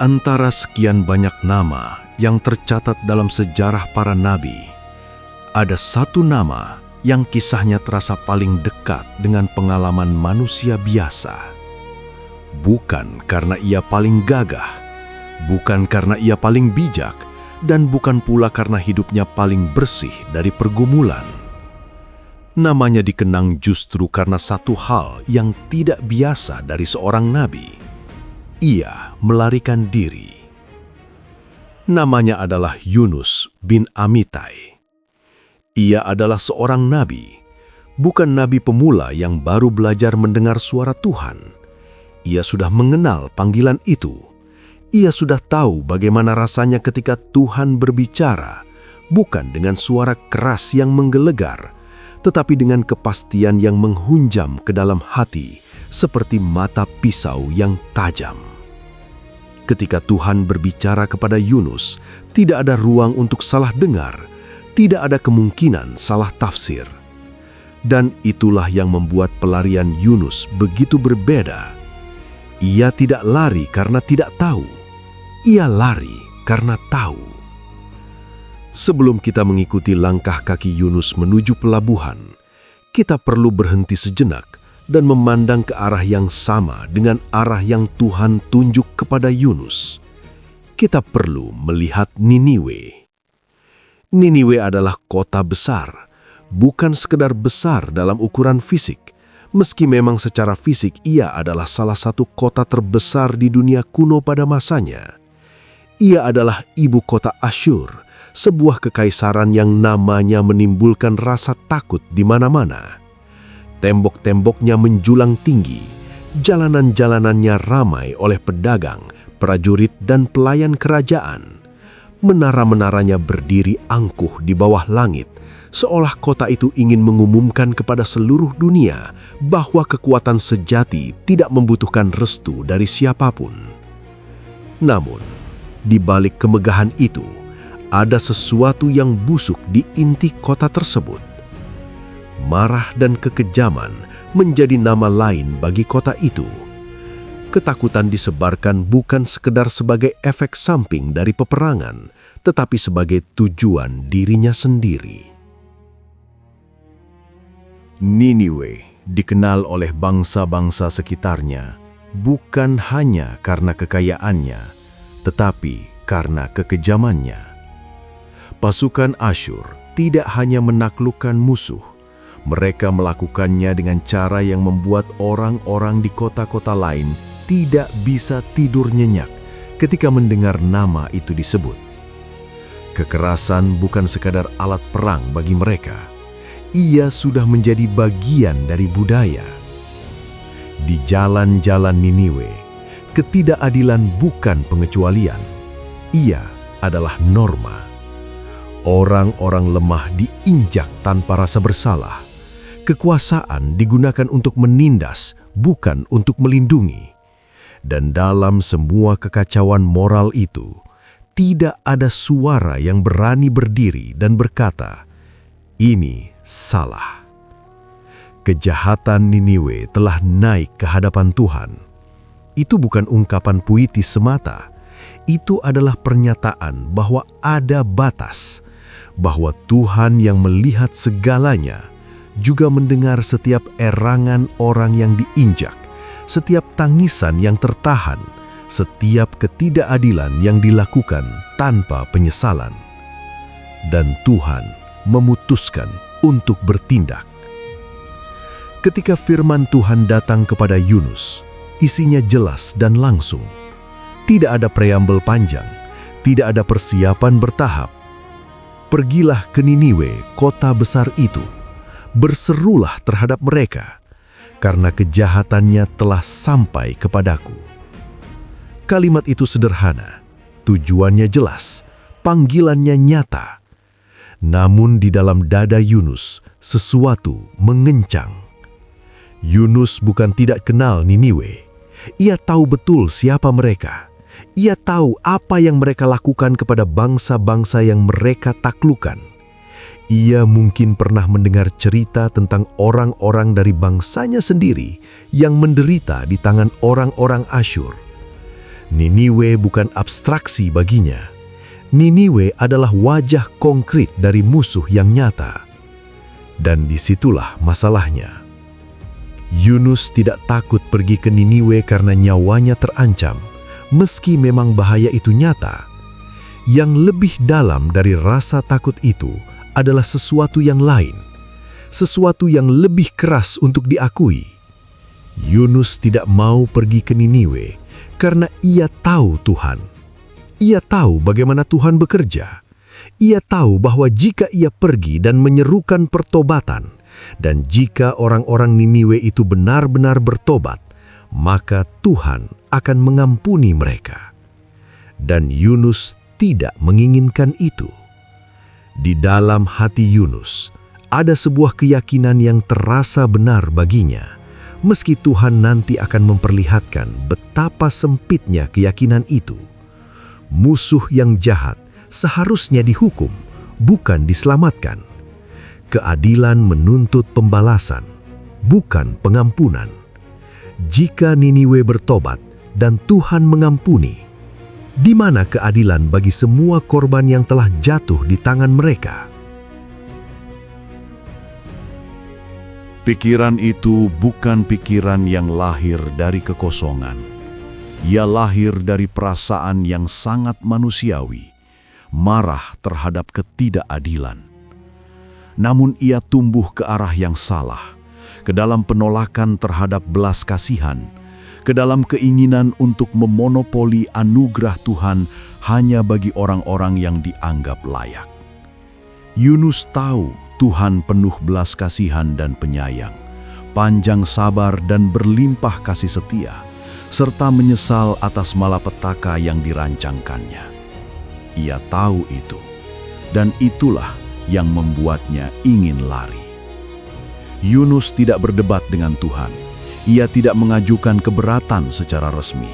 Di antara sekian banyak nama yang tercatat dalam sejarah para nabi, ada satu nama yang kisahnya terasa paling dekat dengan pengalaman manusia biasa. Bukan karena ia paling gagah, bukan karena ia paling bijak, dan bukan pula karena hidupnya paling bersih dari pergumulan. Namanya dikenang justru karena satu hal yang tidak biasa dari seorang nabi. Ia melarikan diri. Namanya adalah Yunus bin Amittai. Ia adalah seorang nabi, bukan nabi pemula yang baru belajar mendengar suara Tuhan. Ia sudah mengenal panggilan itu. Ia sudah tahu bagaimana rasanya ketika Tuhan berbicara, bukan dengan suara keras yang menggelegar, tetapi dengan kepastian yang menghunjam ke dalam hati, seperti mata pisau yang tajam. Ketika Tuhan berbicara kepada Yunus, tidak ada ruang untuk salah dengar, tidak ada kemungkinan salah tafsir. Dan itulah yang membuat pelarian Yunus begitu berbeda. Ia tidak lari karena tidak tahu. Ia lari karena tahu. Sebelum kita mengikuti langkah kaki Yunus menuju pelabuhan, kita perlu berhenti sejenak dan memandang ke arah yang sama dengan arah yang Tuhan tunjuk kepada Yunus. Kita perlu melihat Niniwe. Niniwe adalah kota besar, bukan sekedar besar dalam ukuran fisik, meski memang secara fisik ia adalah salah satu kota terbesar di dunia kuno pada masanya. Ia adalah ibu kota Asyur, sebuah kekaisaran yang namanya menimbulkan rasa takut di mana-mana. Tembok-temboknya menjulang tinggi, jalanan-jalanannya ramai oleh pedagang, prajurit, dan pelayan kerajaan. Menara-menaranya berdiri angkuh di bawah langit, seolah kota itu ingin mengumumkan kepada seluruh dunia bahwa kekuatan sejati tidak membutuhkan restu dari siapapun. Namun, di balik kemegahan itu, ada sesuatu yang busuk di inti kota tersebut. Marah dan kekejaman menjadi nama lain bagi kota itu. Ketakutan disebarkan bukan sekedar sebagai efek samping dari peperangan, tetapi sebagai tujuan dirinya sendiri. Niniwe dikenal oleh bangsa-bangsa sekitarnya bukan hanya karena kekayaannya, tetapi karena kekejamannya. Pasukan Asyur tidak hanya menaklukkan musuh, mereka melakukannya dengan cara yang membuat orang-orang di kota-kota lain tidak bisa tidur nyenyak ketika mendengar nama itu disebut. Kekerasan bukan sekadar alat perang bagi mereka. Ia sudah menjadi bagian dari budaya. Di jalan-jalan Niniwe, ketidakadilan bukan pengecualian. Ia adalah norma. Orang-orang lemah diinjak tanpa rasa bersalah. Kekuasaan digunakan untuk menindas, bukan untuk melindungi. Dan dalam semua kekacauan moral itu, tidak ada suara yang berani berdiri dan berkata, "Ini salah." Kejahatan Niniwe telah naik ke hadapan Tuhan. Itu bukan ungkapan puitis semata. Itu adalah pernyataan bahwa ada batas, bahwa Tuhan yang melihat segalanya juga mendengar setiap erangan orang yang diinjak, setiap tangisan yang tertahan, setiap ketidakadilan yang dilakukan tanpa penyesalan. Dan Tuhan memutuskan untuk bertindak. Ketika firman Tuhan datang kepada Yunus, isinya jelas dan langsung. Tidak ada preambel panjang, tidak ada persiapan bertahap. Pergilah ke Niniwe, kota besar itu. Berserulah terhadap mereka, karena kejahatannya telah sampai kepadaku. Kalimat itu sederhana, tujuannya jelas, panggilannya nyata. Namun di dalam dada Yunus, sesuatu mengencang. Yunus bukan tidak kenal Niniwe. Ia tahu betul siapa mereka. Ia tahu apa yang mereka lakukan kepada bangsa-bangsa yang mereka taklukkan. Ia mungkin pernah mendengar cerita tentang orang-orang dari bangsanya sendiri yang menderita di tangan orang-orang Asyur. Niniwe bukan abstraksi baginya. Niniwe adalah wajah konkret dari musuh yang nyata. Dan disitulah masalahnya. Yunus tidak takut pergi ke Niniwe karena nyawanya terancam, meski memang bahaya itu nyata. Yang lebih dalam dari rasa takut itu adalah sesuatu yang lain, sesuatu yang lebih keras untuk diakui. Yunus tidak mau pergi ke Niniwe karena ia tahu Tuhan. Ia tahu bagaimana Tuhan bekerja. Ia tahu bahwa jika ia pergi dan menyerukan pertobatan, dan jika orang-orang Niniwe itu benar-benar bertobat, maka Tuhan akan mengampuni mereka. Dan Yunus tidak menginginkan itu. Di dalam hati Yunus ada sebuah keyakinan yang terasa benar baginya, meski Tuhan nanti akan memperlihatkan betapa sempitnya keyakinan itu. Musuh yang jahat seharusnya dihukum, bukan diselamatkan. Keadilan menuntut pembalasan, bukan pengampunan. Jika Niniwe bertobat dan Tuhan mengampuni, di mana keadilan bagi semua korban yang telah jatuh di tangan mereka? Pikiran itu bukan pikiran yang lahir dari kekosongan. Ia lahir dari perasaan yang sangat manusiawi, marah terhadap ketidakadilan. Namun ia tumbuh ke arah yang salah, ke dalam penolakan terhadap belas kasihan, ke dalam keinginan untuk memonopoli anugerah Tuhan hanya bagi orang-orang yang dianggap layak. Yunus tahu Tuhan penuh belas kasihan dan penyayang, panjang sabar dan berlimpah kasih setia, serta menyesal atas malapetaka yang dirancangkannya. Ia tahu itu, dan itulah yang membuatnya ingin lari. Yunus tidak berdebat dengan Tuhan. Ia tidak mengajukan keberatan secara resmi.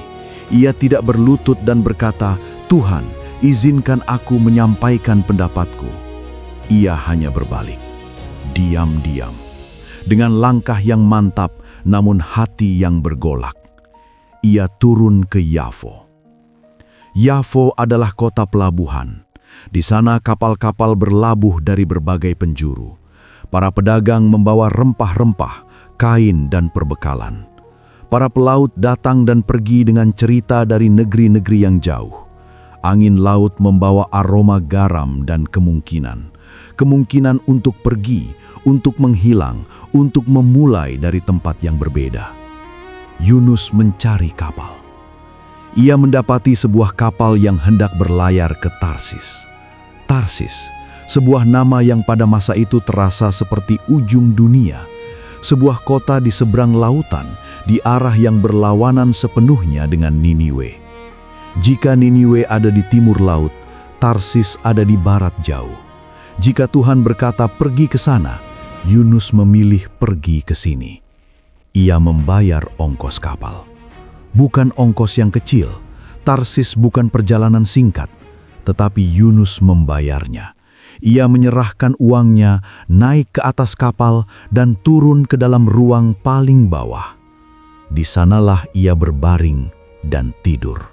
Ia tidak berlutut dan berkata, "Tuhan, izinkan aku menyampaikan pendapatku." Ia hanya berbalik, diam-diam, dengan langkah yang mantap namun hati yang bergolak. Ia turun ke Yafo. Yafo adalah kota pelabuhan. Di sana kapal-kapal berlabuh dari berbagai penjuru. Para pedagang membawa rempah-rempah, kain dan perbekalan. Para pelaut datang dan pergi dengan cerita dari negeri-negeri yang jauh. Angin laut membawa aroma garam dan kemungkinan. Kemungkinan untuk pergi, untuk menghilang, untuk memulai dari tempat yang berbeda. Yunus mencari kapal. Ia mendapati sebuah kapal yang hendak berlayar ke Tarsis. Tarsis, sebuah nama yang pada masa itu terasa seperti ujung dunia. Sebuah kota di seberang lautan, di arah yang berlawanan sepenuhnya dengan Niniwe. Jika Niniwe ada di timur laut, Tarsis ada di barat jauh. Jika Tuhan berkata pergi ke sana, Yunus memilih pergi ke sini. Ia membayar ongkos kapal. Bukan ongkos yang kecil, Tarsis bukan perjalanan singkat, tetapi Yunus membayarnya. Ia menyerahkan uangnya, naik ke atas kapal, dan turun ke dalam ruang paling bawah. Di sanalah ia berbaring dan tidur.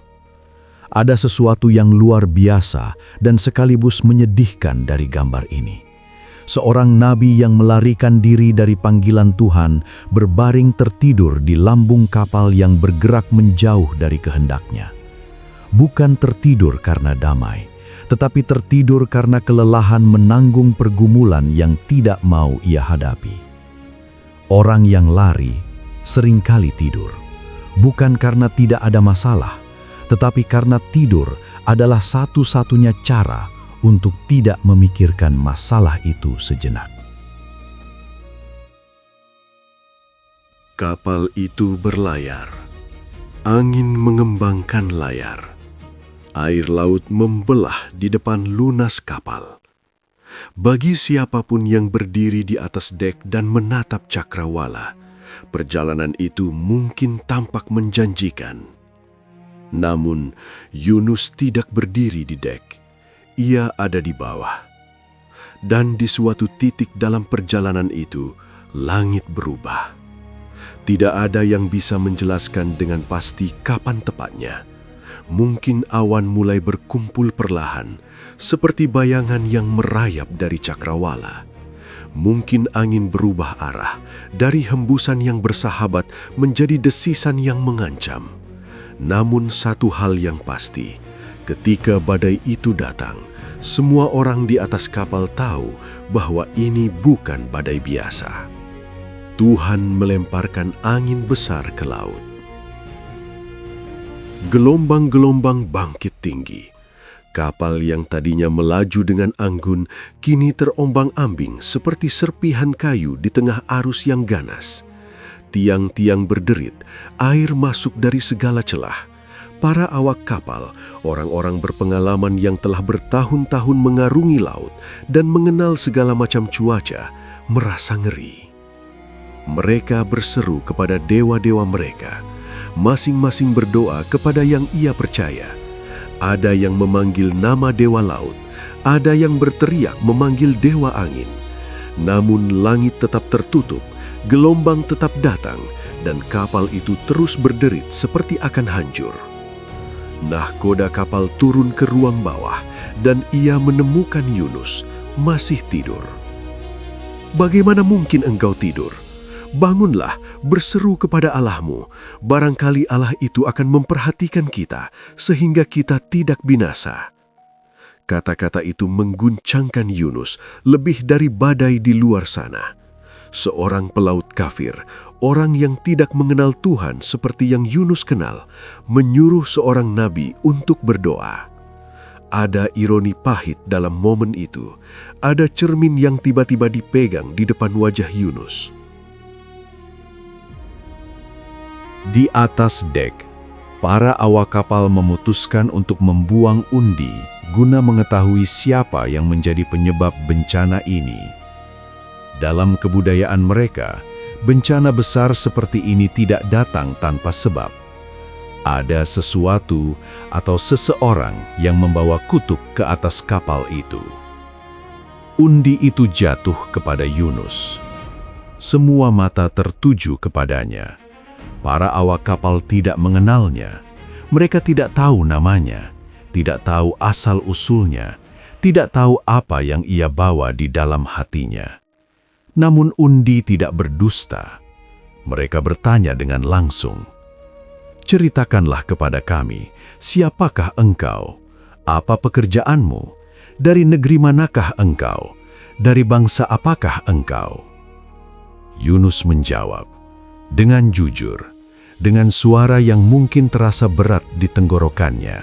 Ada sesuatu yang luar biasa dan sekaligus menyedihkan dari gambar ini. Seorang nabi yang melarikan diri dari panggilan Tuhan berbaring tertidur di lambung kapal yang bergerak menjauh dari kehendaknya. Bukan tertidur karena damai, tetapi tertidur karena kelelahan menanggung pergumulan yang tidak mau ia hadapi. Orang yang lari seringkali tidur, bukan karena tidak ada masalah, tetapi karena tidur adalah satu-satunya cara untuk tidak memikirkan masalah itu sejenak. Kapal itu berlayar. Angin mengembangkan layar. Air laut membelah di depan lunas kapal. Bagi siapapun yang berdiri di atas dek dan menatap cakrawala, perjalanan itu mungkin tampak menjanjikan. Namun, Yunus tidak berdiri di dek. Ia ada di bawah. Dan di suatu titik dalam perjalanan itu, langit berubah. Tidak ada yang bisa menjelaskan dengan pasti kapan tepatnya. Mungkin awan mulai berkumpul perlahan, seperti bayangan yang merayap dari cakrawala. Mungkin angin berubah arah, dari hembusan yang bersahabat menjadi desisan yang mengancam. Namun satu hal yang pasti, ketika badai itu datang, semua orang di atas kapal tahu bahwa ini bukan badai biasa. Tuhan melemparkan angin besar ke laut. Gelombang-gelombang bangkit tinggi. Kapal yang tadinya melaju dengan anggun, kini terombang-ambing seperti serpihan kayu di tengah arus yang ganas. Tiang-tiang berderit, air masuk dari segala celah. Para awak kapal, orang-orang berpengalaman yang telah bertahun-tahun mengarungi laut dan mengenal segala macam cuaca, merasa ngeri. Mereka berseru kepada dewa-dewa mereka, masing-masing berdoa kepada yang ia percaya. Ada yang memanggil nama dewa laut, ada yang berteriak memanggil dewa angin. Namun langit tetap tertutup, gelombang tetap datang, dan kapal itu terus berderit seperti akan hancur. Nahkoda kapal turun ke ruang bawah, dan ia menemukan Yunus masih tidur. "Bagaimana mungkin engkau tidur? Bangunlah, berseru kepada Allahmu. Barangkali Allah itu akan memperhatikan kita, sehingga kita tidak binasa." Kata-kata itu mengguncangkan Yunus lebih dari badai di luar sana. Seorang pelaut kafir, orang yang tidak mengenal Tuhan seperti yang Yunus kenal, menyuruh seorang nabi untuk berdoa. Ada ironi pahit dalam momen itu. Ada cermin yang tiba-tiba dipegang di depan wajah Yunus. Di atas dek, para awak kapal memutuskan untuk membuang undi guna mengetahui siapa yang menjadi penyebab bencana ini. Dalam kebudayaan mereka, bencana besar seperti ini tidak datang tanpa sebab. Ada sesuatu atau seseorang yang membawa kutuk ke atas kapal itu. Undi itu jatuh kepada Yunus. Semua mata tertuju kepadanya. Para awak kapal tidak mengenalnya. Mereka tidak tahu namanya, tidak tahu asal-usulnya, tidak tahu apa yang ia bawa di dalam hatinya. Namun undi tidak berdusta. Mereka bertanya dengan langsung, "Ceritakanlah kepada kami, siapakah engkau? Apa pekerjaanmu? Dari negeri manakah engkau? Dari bangsa apakah engkau?" Yunus menjawab dengan jujur, dengan suara yang mungkin terasa berat di tenggorokannya.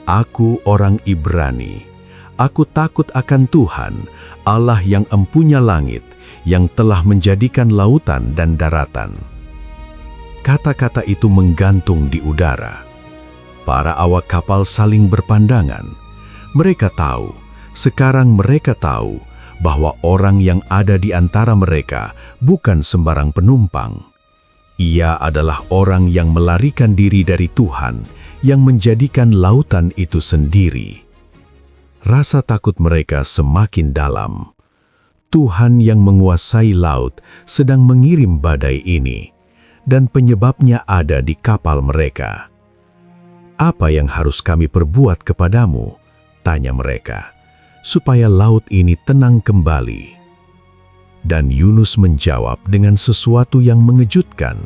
"Aku orang Ibrani. Aku takut akan Tuhan, Allah yang empunya langit, yang telah menjadikan lautan dan daratan." Kata-kata itu menggantung di udara. Para awak kapal saling berpandangan. Mereka tahu, sekarang mereka tahu, bahwa orang yang ada di antara mereka bukan sembarang penumpang. Ia adalah orang yang melarikan diri dari Tuhan, yang menjadikan lautan itu sendiri. Rasa takut mereka semakin dalam. Tuhan yang menguasai laut sedang mengirim badai ini, dan penyebabnya ada di kapal mereka. "Apa yang harus kami perbuat kepadamu?" tanya mereka, "supaya laut ini tenang kembali." Dan Yunus menjawab dengan sesuatu yang mengejutkan,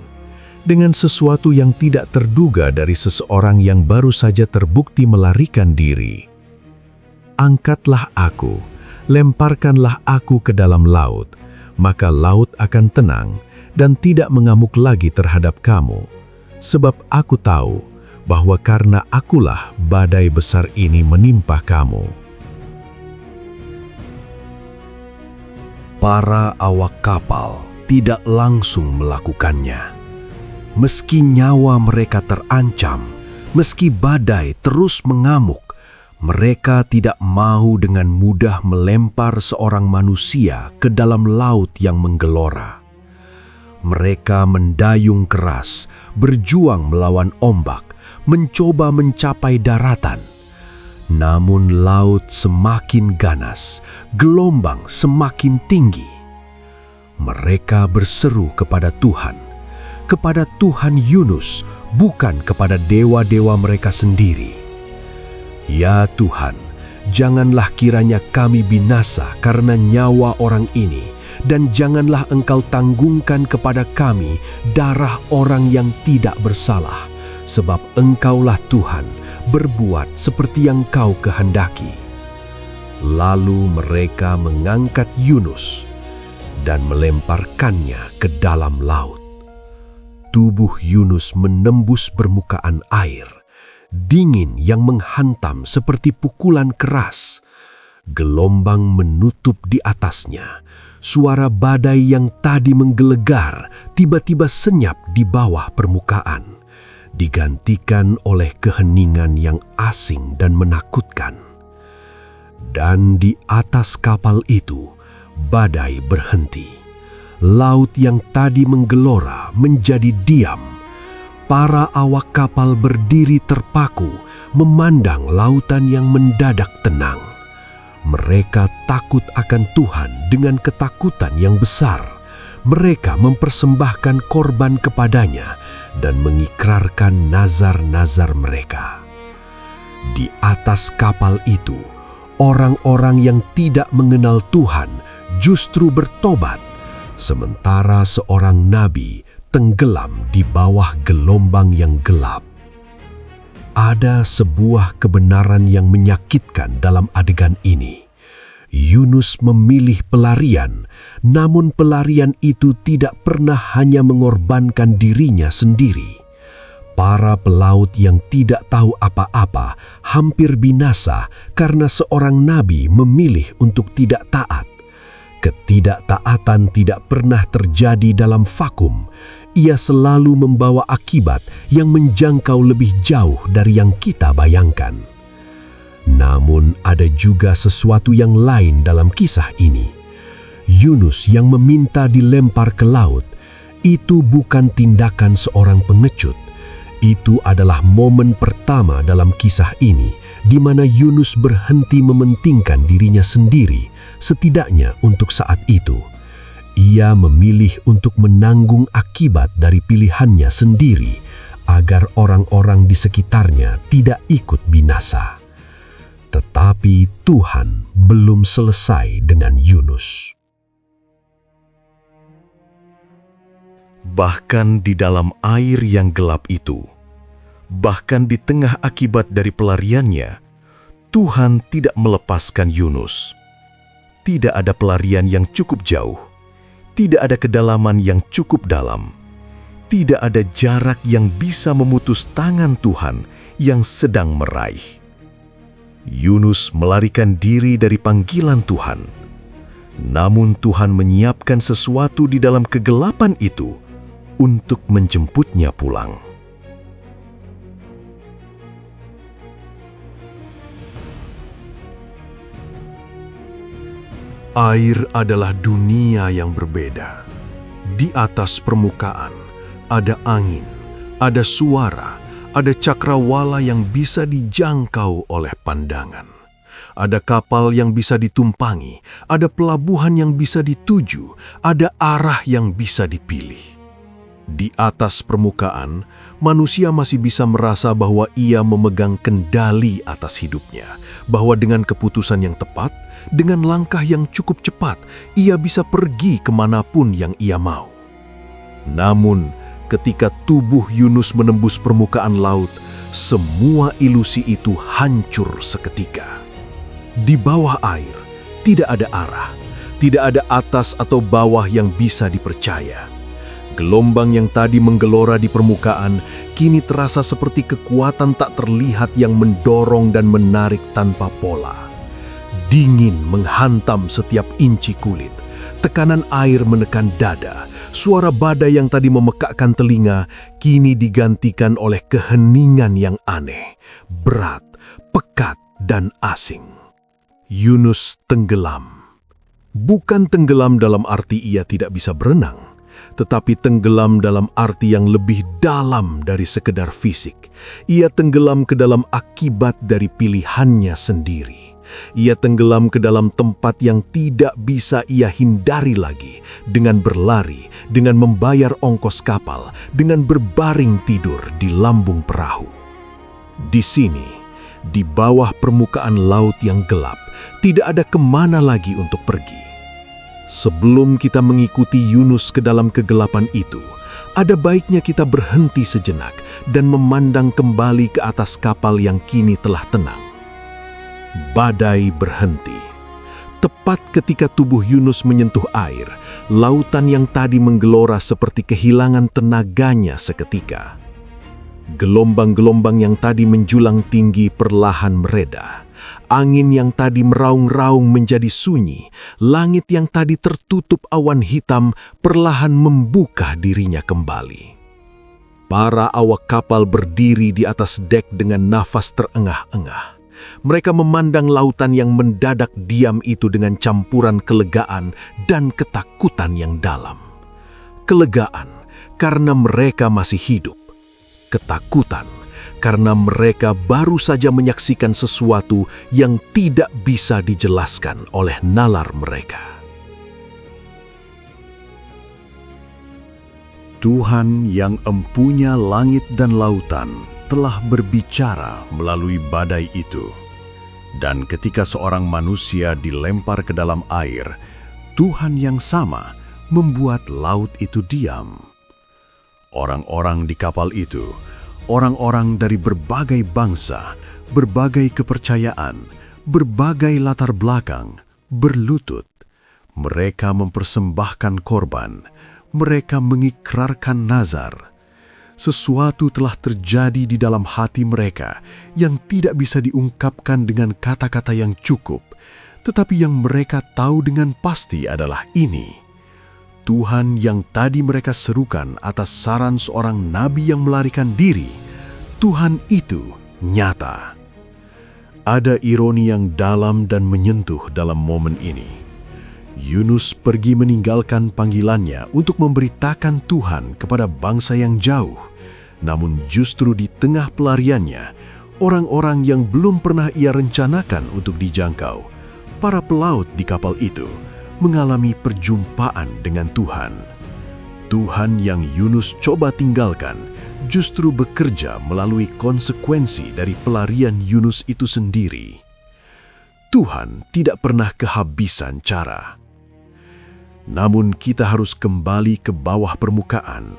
dengan sesuatu yang tidak terduga dari seseorang yang baru saja terbukti melarikan diri. "Angkatlah aku, lemparkanlah aku ke dalam laut, maka laut akan tenang dan tidak mengamuk lagi terhadap kamu, sebab aku tahu bahwa karena akulah badai besar ini menimpa kamu." Para awak kapal tidak langsung melakukannya. Meski nyawa mereka terancam, meski badai terus mengamuk, mereka tidak mau dengan mudah melempar seorang manusia ke dalam laut yang menggelora. Mereka mendayung keras, berjuang melawan ombak, mencoba mencapai daratan. Namun laut semakin ganas, gelombang semakin tinggi. Mereka berseru kepada Tuhan, kepada Tuhan Yunus, bukan kepada dewa-dewa mereka sendiri. Ya Tuhan, janganlah kiranya kami binasa karena nyawa orang ini, dan janganlah Engkau tanggungkan kepada kami darah orang yang tidak bersalah, sebab Engkaulah Tuhan, berbuat seperti yang Kau kehendaki. Lalu mereka mengangkat Yunus dan melemparkannya ke dalam laut. Tubuh Yunus menembus permukaan air, dingin yang menghantam seperti pukulan keras. Gelombang menutup di atasnya. Suara badai yang tadi menggelegar tiba-tiba senyap di bawah permukaan, digantikan oleh keheningan yang asing dan menakutkan. Dan di atas kapal itu, badai berhenti. Laut yang tadi menggelora menjadi diam. Para awak kapal berdiri terpaku, memandang lautan yang mendadak tenang. Mereka takut akan Tuhan dengan ketakutan yang besar. Mereka mempersembahkan korban kepadanya dan mengikrarkan nazar-nazar mereka. Di atas kapal itu, orang-orang yang tidak mengenal Tuhan justru bertobat, sementara seorang nabi tenggelam di bawah gelombang yang gelap. Ada sebuah kebenaran yang menyakitkan dalam adegan ini. Yunus memilih pelarian, namun pelarian itu tidak pernah hanya mengorbankan dirinya sendiri. Para pelaut yang tidak tahu apa-apa hampir binasa karena seorang nabi memilih untuk tidak taat. Ketidaktaatan tidak pernah terjadi dalam vakum. Ia selalu membawa akibat yang menjangkau lebih jauh dari yang kita bayangkan. Namun ada juga sesuatu yang lain dalam kisah ini. Yunus yang meminta dilempar ke laut, itu bukan tindakan seorang pengecut. Itu adalah momen pertama dalam kisah ini di mana Yunus berhenti mementingkan dirinya sendiri, setidaknya untuk saat itu. Ia memilih untuk menanggung akibat dari pilihannya sendiri agar orang-orang di sekitarnya tidak ikut binasa. Tetapi Tuhan belum selesai dengan Yunus. Bahkan di dalam air yang gelap itu, bahkan di tengah akibat dari pelariannya, Tuhan tidak melepaskan Yunus. Tidak ada pelarian yang cukup jauh. Tidak ada kedalaman yang cukup dalam. Tidak ada jarak yang bisa memutus tangan Tuhan yang sedang meraih. Yunus melarikan diri dari panggilan Tuhan. Namun Tuhan menyiapkan sesuatu di dalam kegelapan itu untuk menjemputnya pulang. Air adalah dunia yang berbeda. Di atas permukaan ada angin, ada suara, ada cakrawala yang bisa dijangkau oleh pandangan. Ada kapal yang bisa ditumpangi, ada pelabuhan yang bisa dituju, ada arah yang bisa dipilih. Di atas permukaan, manusia masih bisa merasa bahwa ia memegang kendali atas hidupnya, bahwa dengan keputusan yang tepat, dengan langkah yang cukup cepat, ia bisa pergi kemanapun yang ia mau. Namun, ketika tubuh Yunus menembus permukaan laut, semua ilusi itu hancur seketika. Di bawah air, tidak ada arah, tidak ada atas atau bawah yang bisa dipercaya. Gelombang yang tadi menggelora di permukaan kini terasa seperti kekuatan tak terlihat yang mendorong dan menarik tanpa pola. Dingin menghantam setiap inci kulit. Tekanan air menekan dada. Suara badai yang tadi memekakkan telinga kini digantikan oleh keheningan yang aneh, berat, pekat, dan asing. Yunus tenggelam. Bukan tenggelam dalam arti ia tidak bisa berenang, tetapi tenggelam dalam arti yang lebih dalam dari sekedar fisik. Ia tenggelam ke dalam akibat dari pilihannya sendiri. Ia tenggelam ke dalam tempat yang tidak bisa ia hindari lagi, dengan berlari, dengan membayar ongkos kapal, dengan berbaring tidur di lambung perahu. Di sini, di bawah permukaan laut yang gelap, tidak ada kemana lagi untuk pergi. Sebelum kita mengikuti Yunus ke dalam kegelapan itu, ada baiknya kita berhenti sejenak dan memandang kembali ke atas kapal yang kini telah tenang. Badai berhenti. Tepat ketika tubuh Yunus menyentuh air, lautan yang tadi menggelora seperti kehilangan tenaganya seketika. Gelombang-gelombang yang tadi menjulang tinggi perlahan mereda. Angin yang tadi meraung-raung menjadi sunyi, langit yang tadi tertutup awan hitam perlahan membuka dirinya kembali. Para awak kapal berdiri di atas dek dengan nafas terengah-engah. Mereka memandang lautan yang mendadak diam itu dengan campuran kelegaan dan ketakutan yang dalam. Kelegaan karena mereka masih hidup. Ketakutan karena mereka baru saja menyaksikan sesuatu yang tidak bisa dijelaskan oleh nalar mereka. Tuhan yang empunya langit dan lautan telah berbicara melalui badai itu. Dan ketika seorang manusia dilempar ke dalam air, Tuhan yang sama membuat laut itu diam. Orang-orang di kapal itu, orang-orang dari berbagai bangsa, berbagai kepercayaan, berbagai latar belakang, berlutut. Mereka mempersembahkan korban, mereka mengikrarkan nazar. Sesuatu telah terjadi di dalam hati mereka yang tidak bisa diungkapkan dengan kata-kata yang cukup, tetapi yang mereka tahu dengan pasti adalah ini. Tuhan yang tadi mereka serukan atas saran seorang nabi yang melarikan diri, Tuhan itu nyata. Ada ironi yang dalam dan menyentuh dalam momen ini. Yunus pergi meninggalkan panggilannya untuk memberitakan Tuhan kepada bangsa yang jauh. Namun justru di tengah pelariannya, orang-orang yang belum pernah ia rencanakan untuk dijangkau, para pelaut di kapal itu, mengalami perjumpaan dengan Tuhan. Tuhan yang Yunus coba tinggalkan justru bekerja melalui konsekuensi dari pelarian Yunus itu sendiri. Tuhan tidak pernah kehabisan cara. Namun kita harus kembali ke bawah permukaan,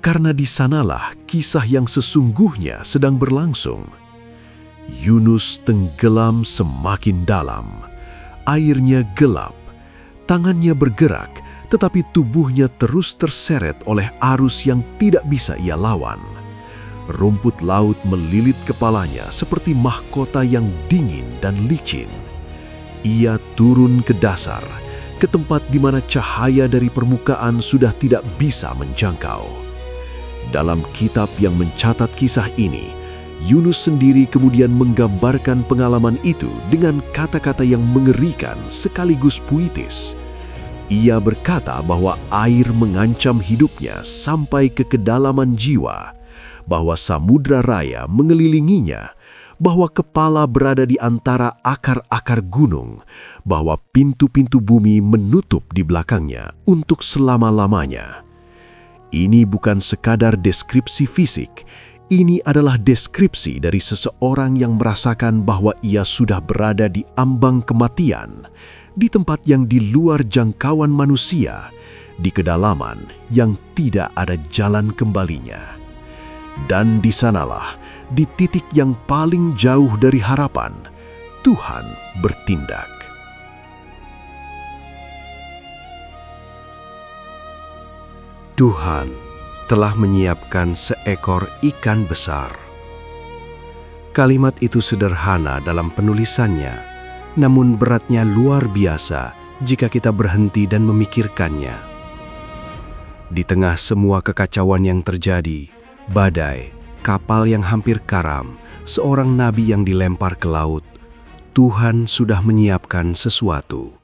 karena di sanalah kisah yang sesungguhnya sedang berlangsung. Yunus tenggelam semakin dalam, airnya gelap, tangannya bergerak, tetapi tubuhnya terus terseret oleh arus yang tidak bisa ia lawan. Rumput laut melilit kepalanya seperti mahkota yang dingin dan licin. Ia turun ke dasar, ke tempat di mana cahaya dari permukaan sudah tidak bisa menjangkau. Dalam kitab yang mencatat kisah ini, Yunus sendiri kemudian menggambarkan pengalaman itu dengan kata-kata yang mengerikan sekaligus puitis. Ia berkata bahwa air mengancam hidupnya sampai ke kedalaman jiwa, bahwa samudra raya mengelilinginya, bahwa kepala berada di antara akar-akar gunung, bahwa pintu-pintu bumi menutup di belakangnya untuk selama-lamanya. Ini bukan sekadar deskripsi fisik, ini adalah deskripsi dari seseorang yang merasakan bahwa ia sudah berada di ambang kematian, di tempat yang di luar jangkauan manusia, di kedalaman yang tidak ada jalan kembalinya. Dan di sanalah, di titik yang paling jauh dari harapan, Tuhan bertindak. Tuhan telah menyiapkan seekor ikan besar. Kalimat itu sederhana dalam penulisannya, namun beratnya luar biasa jika kita berhenti dan memikirkannya. Di tengah semua kekacauan yang terjadi, badai, kapal yang hampir karam, seorang nabi yang dilempar ke laut, Tuhan sudah menyiapkan sesuatu.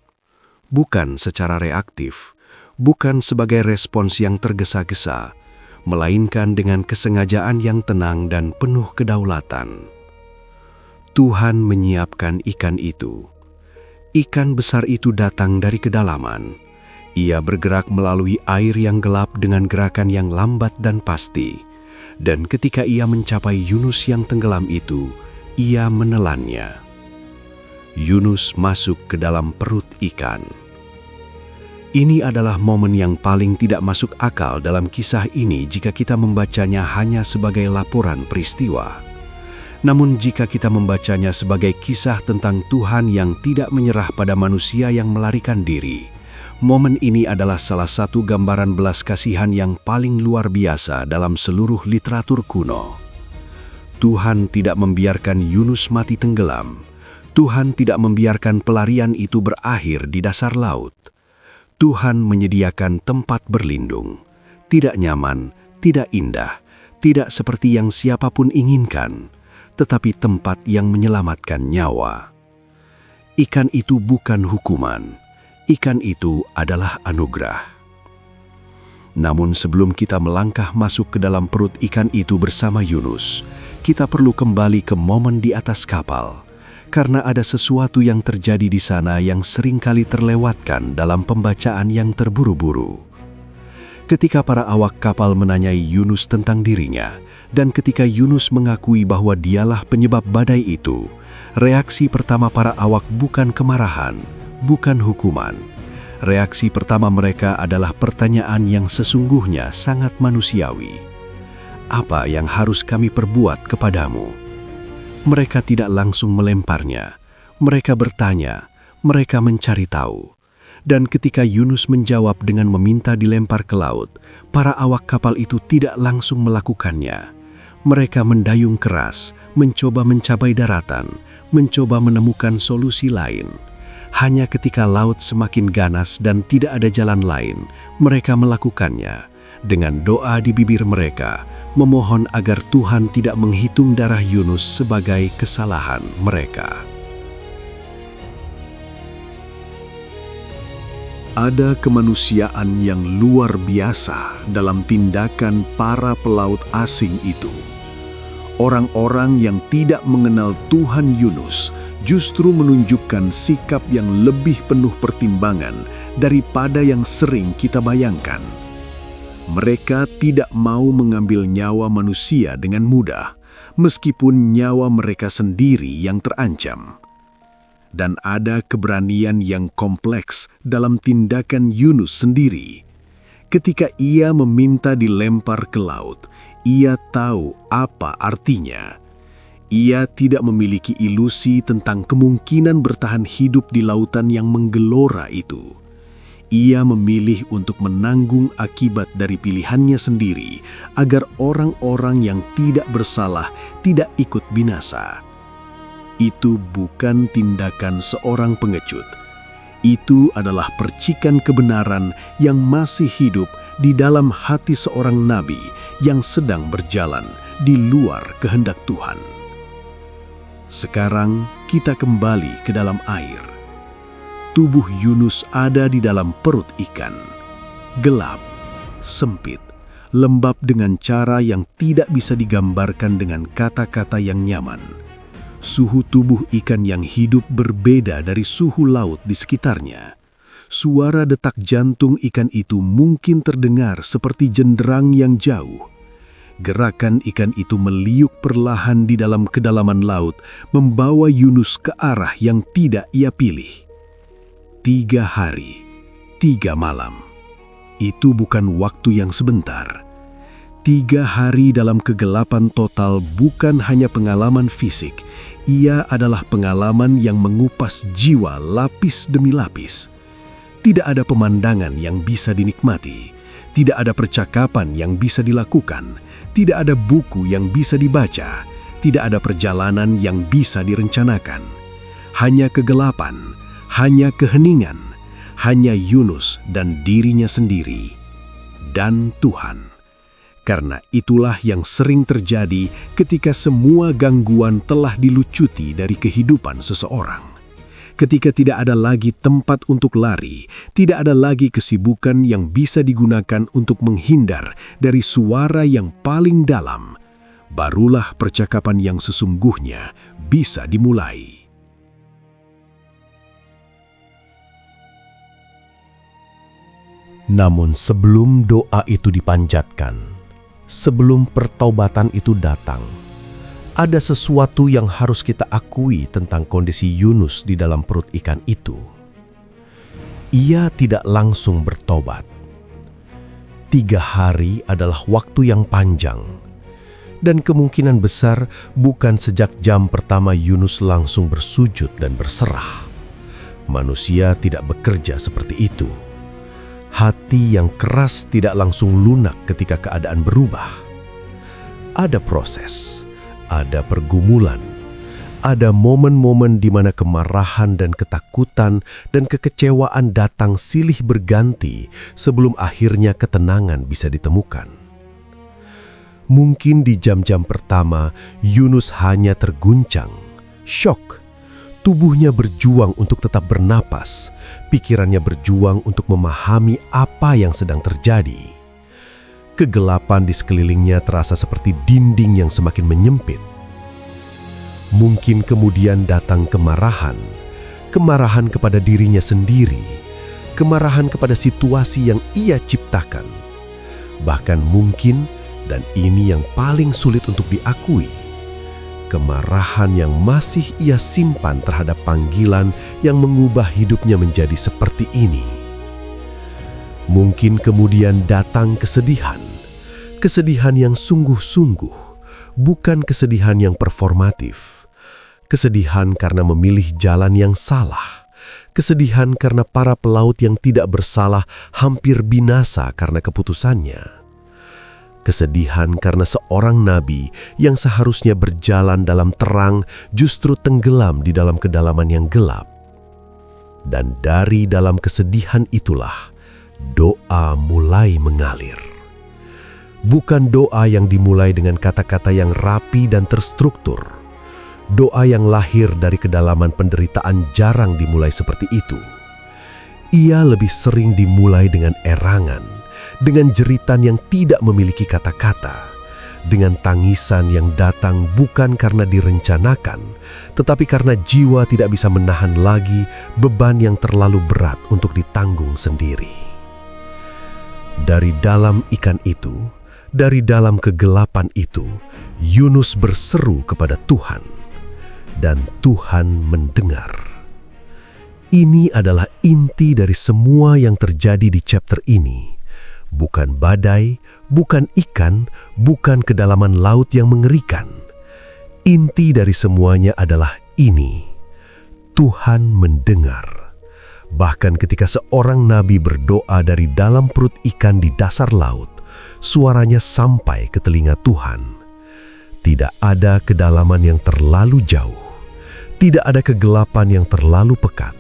Bukan secara reaktif, bukan sebagai respons yang tergesa-gesa, melainkan dengan kesengajaan yang tenang dan penuh kedaulatan. Tuhan menyiapkan ikan itu. Ikan besar itu datang dari kedalaman. Ia bergerak melalui air yang gelap dengan gerakan yang lambat dan pasti. Dan ketika ia mencapai Yunus yang tenggelam itu, ia menelannya. Yunus masuk ke dalam perut ikan. Ini adalah momen yang paling tidak masuk akal dalam kisah ini jika kita membacanya hanya sebagai laporan peristiwa. Namun jika kita membacanya sebagai kisah tentang Tuhan yang tidak menyerah pada manusia yang melarikan diri, momen ini adalah salah satu gambaran belas kasihan yang paling luar biasa dalam seluruh literatur kuno. Tuhan tidak membiarkan Yunus mati tenggelam. Tuhan tidak membiarkan pelarian itu berakhir di dasar laut. Tuhan menyediakan tempat berlindung, tidak nyaman, tidak indah, tidak seperti yang siapapun inginkan, tetapi tempat yang menyelamatkan nyawa. Ikan itu bukan hukuman, ikan itu adalah anugerah. Namun sebelum kita melangkah masuk ke dalam perut ikan itu bersama Yunus, kita perlu kembali ke momen di atas kapal, karena ada sesuatu yang terjadi di sana yang seringkali terlewatkan dalam pembacaan yang terburu-buru. Ketika para awak kapal menanyai Yunus tentang dirinya, dan ketika Yunus mengakui bahwa dialah penyebab badai itu, reaksi pertama para awak bukan kemarahan, bukan hukuman. Reaksi pertama mereka adalah pertanyaan yang sesungguhnya sangat manusiawi. Apa yang harus kami perbuat kepadamu? Mereka tidak langsung melemparnya. Mereka bertanya, mereka mencari tahu. Dan ketika Yunus menjawab dengan meminta dilempar ke laut, para awak kapal itu tidak langsung melakukannya. Mereka mendayung keras, mencoba mencapai daratan, mencoba menemukan solusi lain. Hanya ketika laut semakin ganas dan tidak ada jalan lain, mereka melakukannya. Dengan doa di bibir mereka, memohon agar Tuhan tidak menghitung darah Yunus sebagai kesalahan mereka. Ada kemanusiaan yang luar biasa dalam tindakan para pelaut asing itu. Orang-orang yang tidak mengenal Tuhan Yunus justru menunjukkan sikap yang lebih penuh pertimbangan daripada yang sering kita bayangkan. Mereka tidak mau mengambil nyawa manusia dengan mudah, meskipun nyawa mereka sendiri yang terancam. Dan ada keberanian yang kompleks dalam tindakan Yunus sendiri. Ketika ia meminta dilempar ke laut, ia tahu apa artinya. Ia tidak memiliki ilusi tentang kemungkinan bertahan hidup di lautan yang menggelora itu. Ia memilih untuk menanggung akibat dari pilihannya sendiri agar orang-orang yang tidak bersalah tidak ikut binasa. Itu bukan tindakan seorang pengecut. Itu adalah percikan kebenaran yang masih hidup di dalam hati seorang nabi yang sedang berjalan di luar kehendak Tuhan. Sekarang kita kembali ke dalam air. Tubuh Yunus ada di dalam perut ikan. Gelap, sempit, lembab dengan cara yang tidak bisa digambarkan dengan kata-kata yang nyaman. Suhu tubuh ikan yang hidup berbeda dari suhu laut di sekitarnya. Suara detak jantung ikan itu mungkin terdengar seperti jenderang yang jauh. Gerakan ikan itu meliuk perlahan di dalam kedalaman laut, membawa Yunus ke arah yang tidak ia pilih. 3 hari, 3 malam. Itu bukan waktu yang sebentar. 3 hari dalam kegelapan total bukan hanya pengalaman fisik, ia adalah pengalaman yang mengupas jiwa lapis demi lapis. Tidak ada pemandangan yang bisa dinikmati, tidak ada percakapan yang bisa dilakukan, tidak ada buku yang bisa dibaca, tidak ada perjalanan yang bisa direncanakan. Hanya kegelapan, hanya keheningan, hanya Yunus dan dirinya sendiri, dan Tuhan. Karena itulah yang sering terjadi ketika semua gangguan telah dilucuti dari kehidupan seseorang. Ketika tidak ada lagi tempat untuk lari, tidak ada lagi kesibukan yang bisa digunakan untuk menghindar dari suara yang paling dalam, barulah percakapan yang sesungguhnya bisa dimulai. Namun sebelum doa itu dipanjatkan, sebelum pertaubatan itu datang, ada sesuatu yang harus kita akui tentang kondisi Yunus di dalam perut ikan itu. Ia tidak langsung bertobat. 3 hari adalah waktu yang panjang, dan kemungkinan besar bukan sejak jam pertama Yunus langsung bersujud dan berserah. Manusia tidak bekerja seperti itu. Hati yang keras tidak langsung lunak ketika keadaan berubah. Ada proses, ada pergumulan, ada momen-momen di mana kemarahan dan ketakutan dan kekecewaan datang silih berganti sebelum akhirnya ketenangan bisa ditemukan. Mungkin di jam-jam pertama, Yunus hanya terguncang, syok. Tubuhnya berjuang untuk tetap bernapas, pikirannya berjuang untuk memahami apa yang sedang terjadi. Kegelapan di sekelilingnya terasa seperti dinding yang semakin menyempit. Mungkin kemudian datang kemarahan kepada dirinya sendiri, kemarahan kepada situasi yang ia ciptakan. Bahkan mungkin, dan ini yang paling sulit untuk diakui, kemarahan yang masih ia simpan terhadap panggilan yang mengubah hidupnya menjadi seperti ini. Mungkin kemudian datang kesedihan yang sungguh-sungguh, bukan kesedihan yang performatif. Kesedihan karena memilih jalan yang salah. Kesedihan karena para pelaut yang tidak bersalah hampir binasa karena keputusannya. Kesedihan karena seorang nabi yang seharusnya berjalan dalam terang justru tenggelam di dalam kedalaman yang gelap. Dan dari dalam kesedihan itulah doa mulai mengalir. Bukan doa yang dimulai dengan kata-kata yang rapi dan terstruktur. Doa yang lahir dari kedalaman penderitaan jarang dimulai seperti itu. Ia lebih sering dimulai dengan erangan, dengan jeritan yang tidak memiliki kata-kata, dengan tangisan yang datang bukan karena direncanakan, tetapi karena jiwa tidak bisa menahan lagi beban yang terlalu berat untuk ditanggung sendiri. Dari dalam ikan itu, dari dalam kegelapan itu, Yunus berseru kepada Tuhan, dan Tuhan mendengar. Ini adalah inti dari semua yang terjadi di chapter ini. Bukan badai, bukan ikan, bukan kedalaman laut yang mengerikan. Inti dari semuanya adalah ini: Tuhan mendengar. Bahkan ketika seorang nabi berdoa dari dalam perut ikan di dasar laut, suaranya sampai ke telinga Tuhan. Tidak ada kedalaman yang terlalu jauh. Tidak ada kegelapan yang terlalu pekat.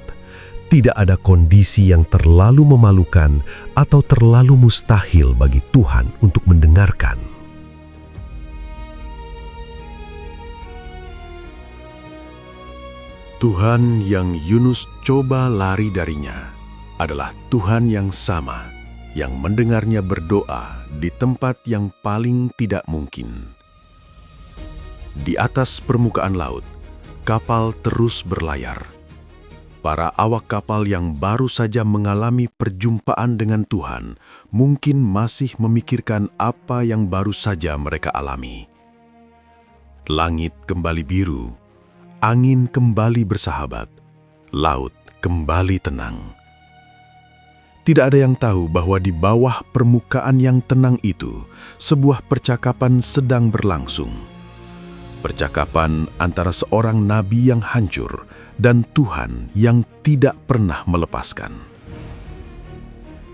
Tidak ada kondisi yang terlalu memalukan atau terlalu mustahil bagi Tuhan untuk mendengarkan. Tuhan yang Yunus coba lari darinya adalah Tuhan yang sama, yang mendengarnya berdoa di tempat yang paling tidak mungkin. Di atas permukaan laut, kapal terus berlayar. Para awak kapal yang baru saja mengalami perjumpaan dengan Tuhan mungkin masih memikirkan apa yang baru saja mereka alami. Langit kembali biru, angin kembali bersahabat, laut kembali tenang. Tidak ada yang tahu bahwa di bawah permukaan yang tenang itu, sebuah percakapan sedang berlangsung. Percakapan antara seorang nabi yang hancur dan Tuhan yang tidak pernah melepaskan.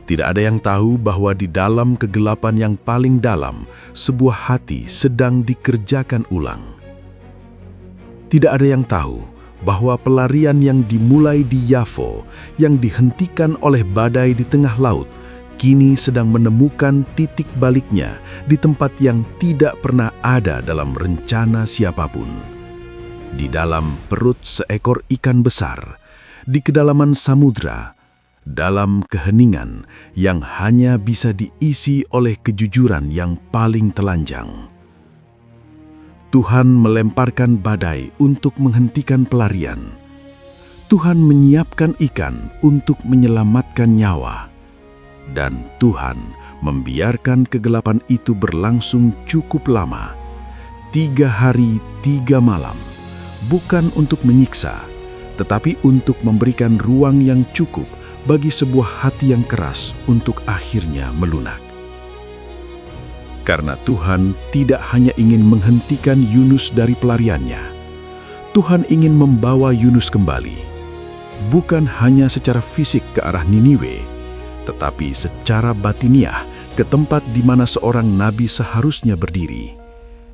Tidak ada yang tahu bahwa di dalam kegelapan yang paling dalam, sebuah hati sedang dikerjakan ulang. Tidak ada yang tahu bahwa pelarian yang dimulai di Yafo, yang dihentikan oleh badai di tengah laut, kini sedang menemukan titik baliknya di tempat yang tidak pernah ada dalam rencana siapapun. Di dalam perut seekor ikan besar, di kedalaman samudra, dalam keheningan yang hanya bisa diisi oleh kejujuran yang paling telanjang. Tuhan melemparkan badai untuk menghentikan pelarian. Tuhan menyiapkan ikan untuk menyelamatkan nyawa. Dan Tuhan membiarkan kegelapan itu berlangsung cukup lama, 3 hari 3 malam, bukan untuk menyiksa, tetapi untuk memberikan ruang yang cukup bagi sebuah hati yang keras untuk akhirnya melunak. Karena Tuhan tidak hanya ingin menghentikan Yunus dari pelariannya, Tuhan ingin membawa Yunus kembali, bukan hanya secara fisik ke arah Niniwe, tetapi secara batiniah ke tempat di mana seorang nabi seharusnya berdiri,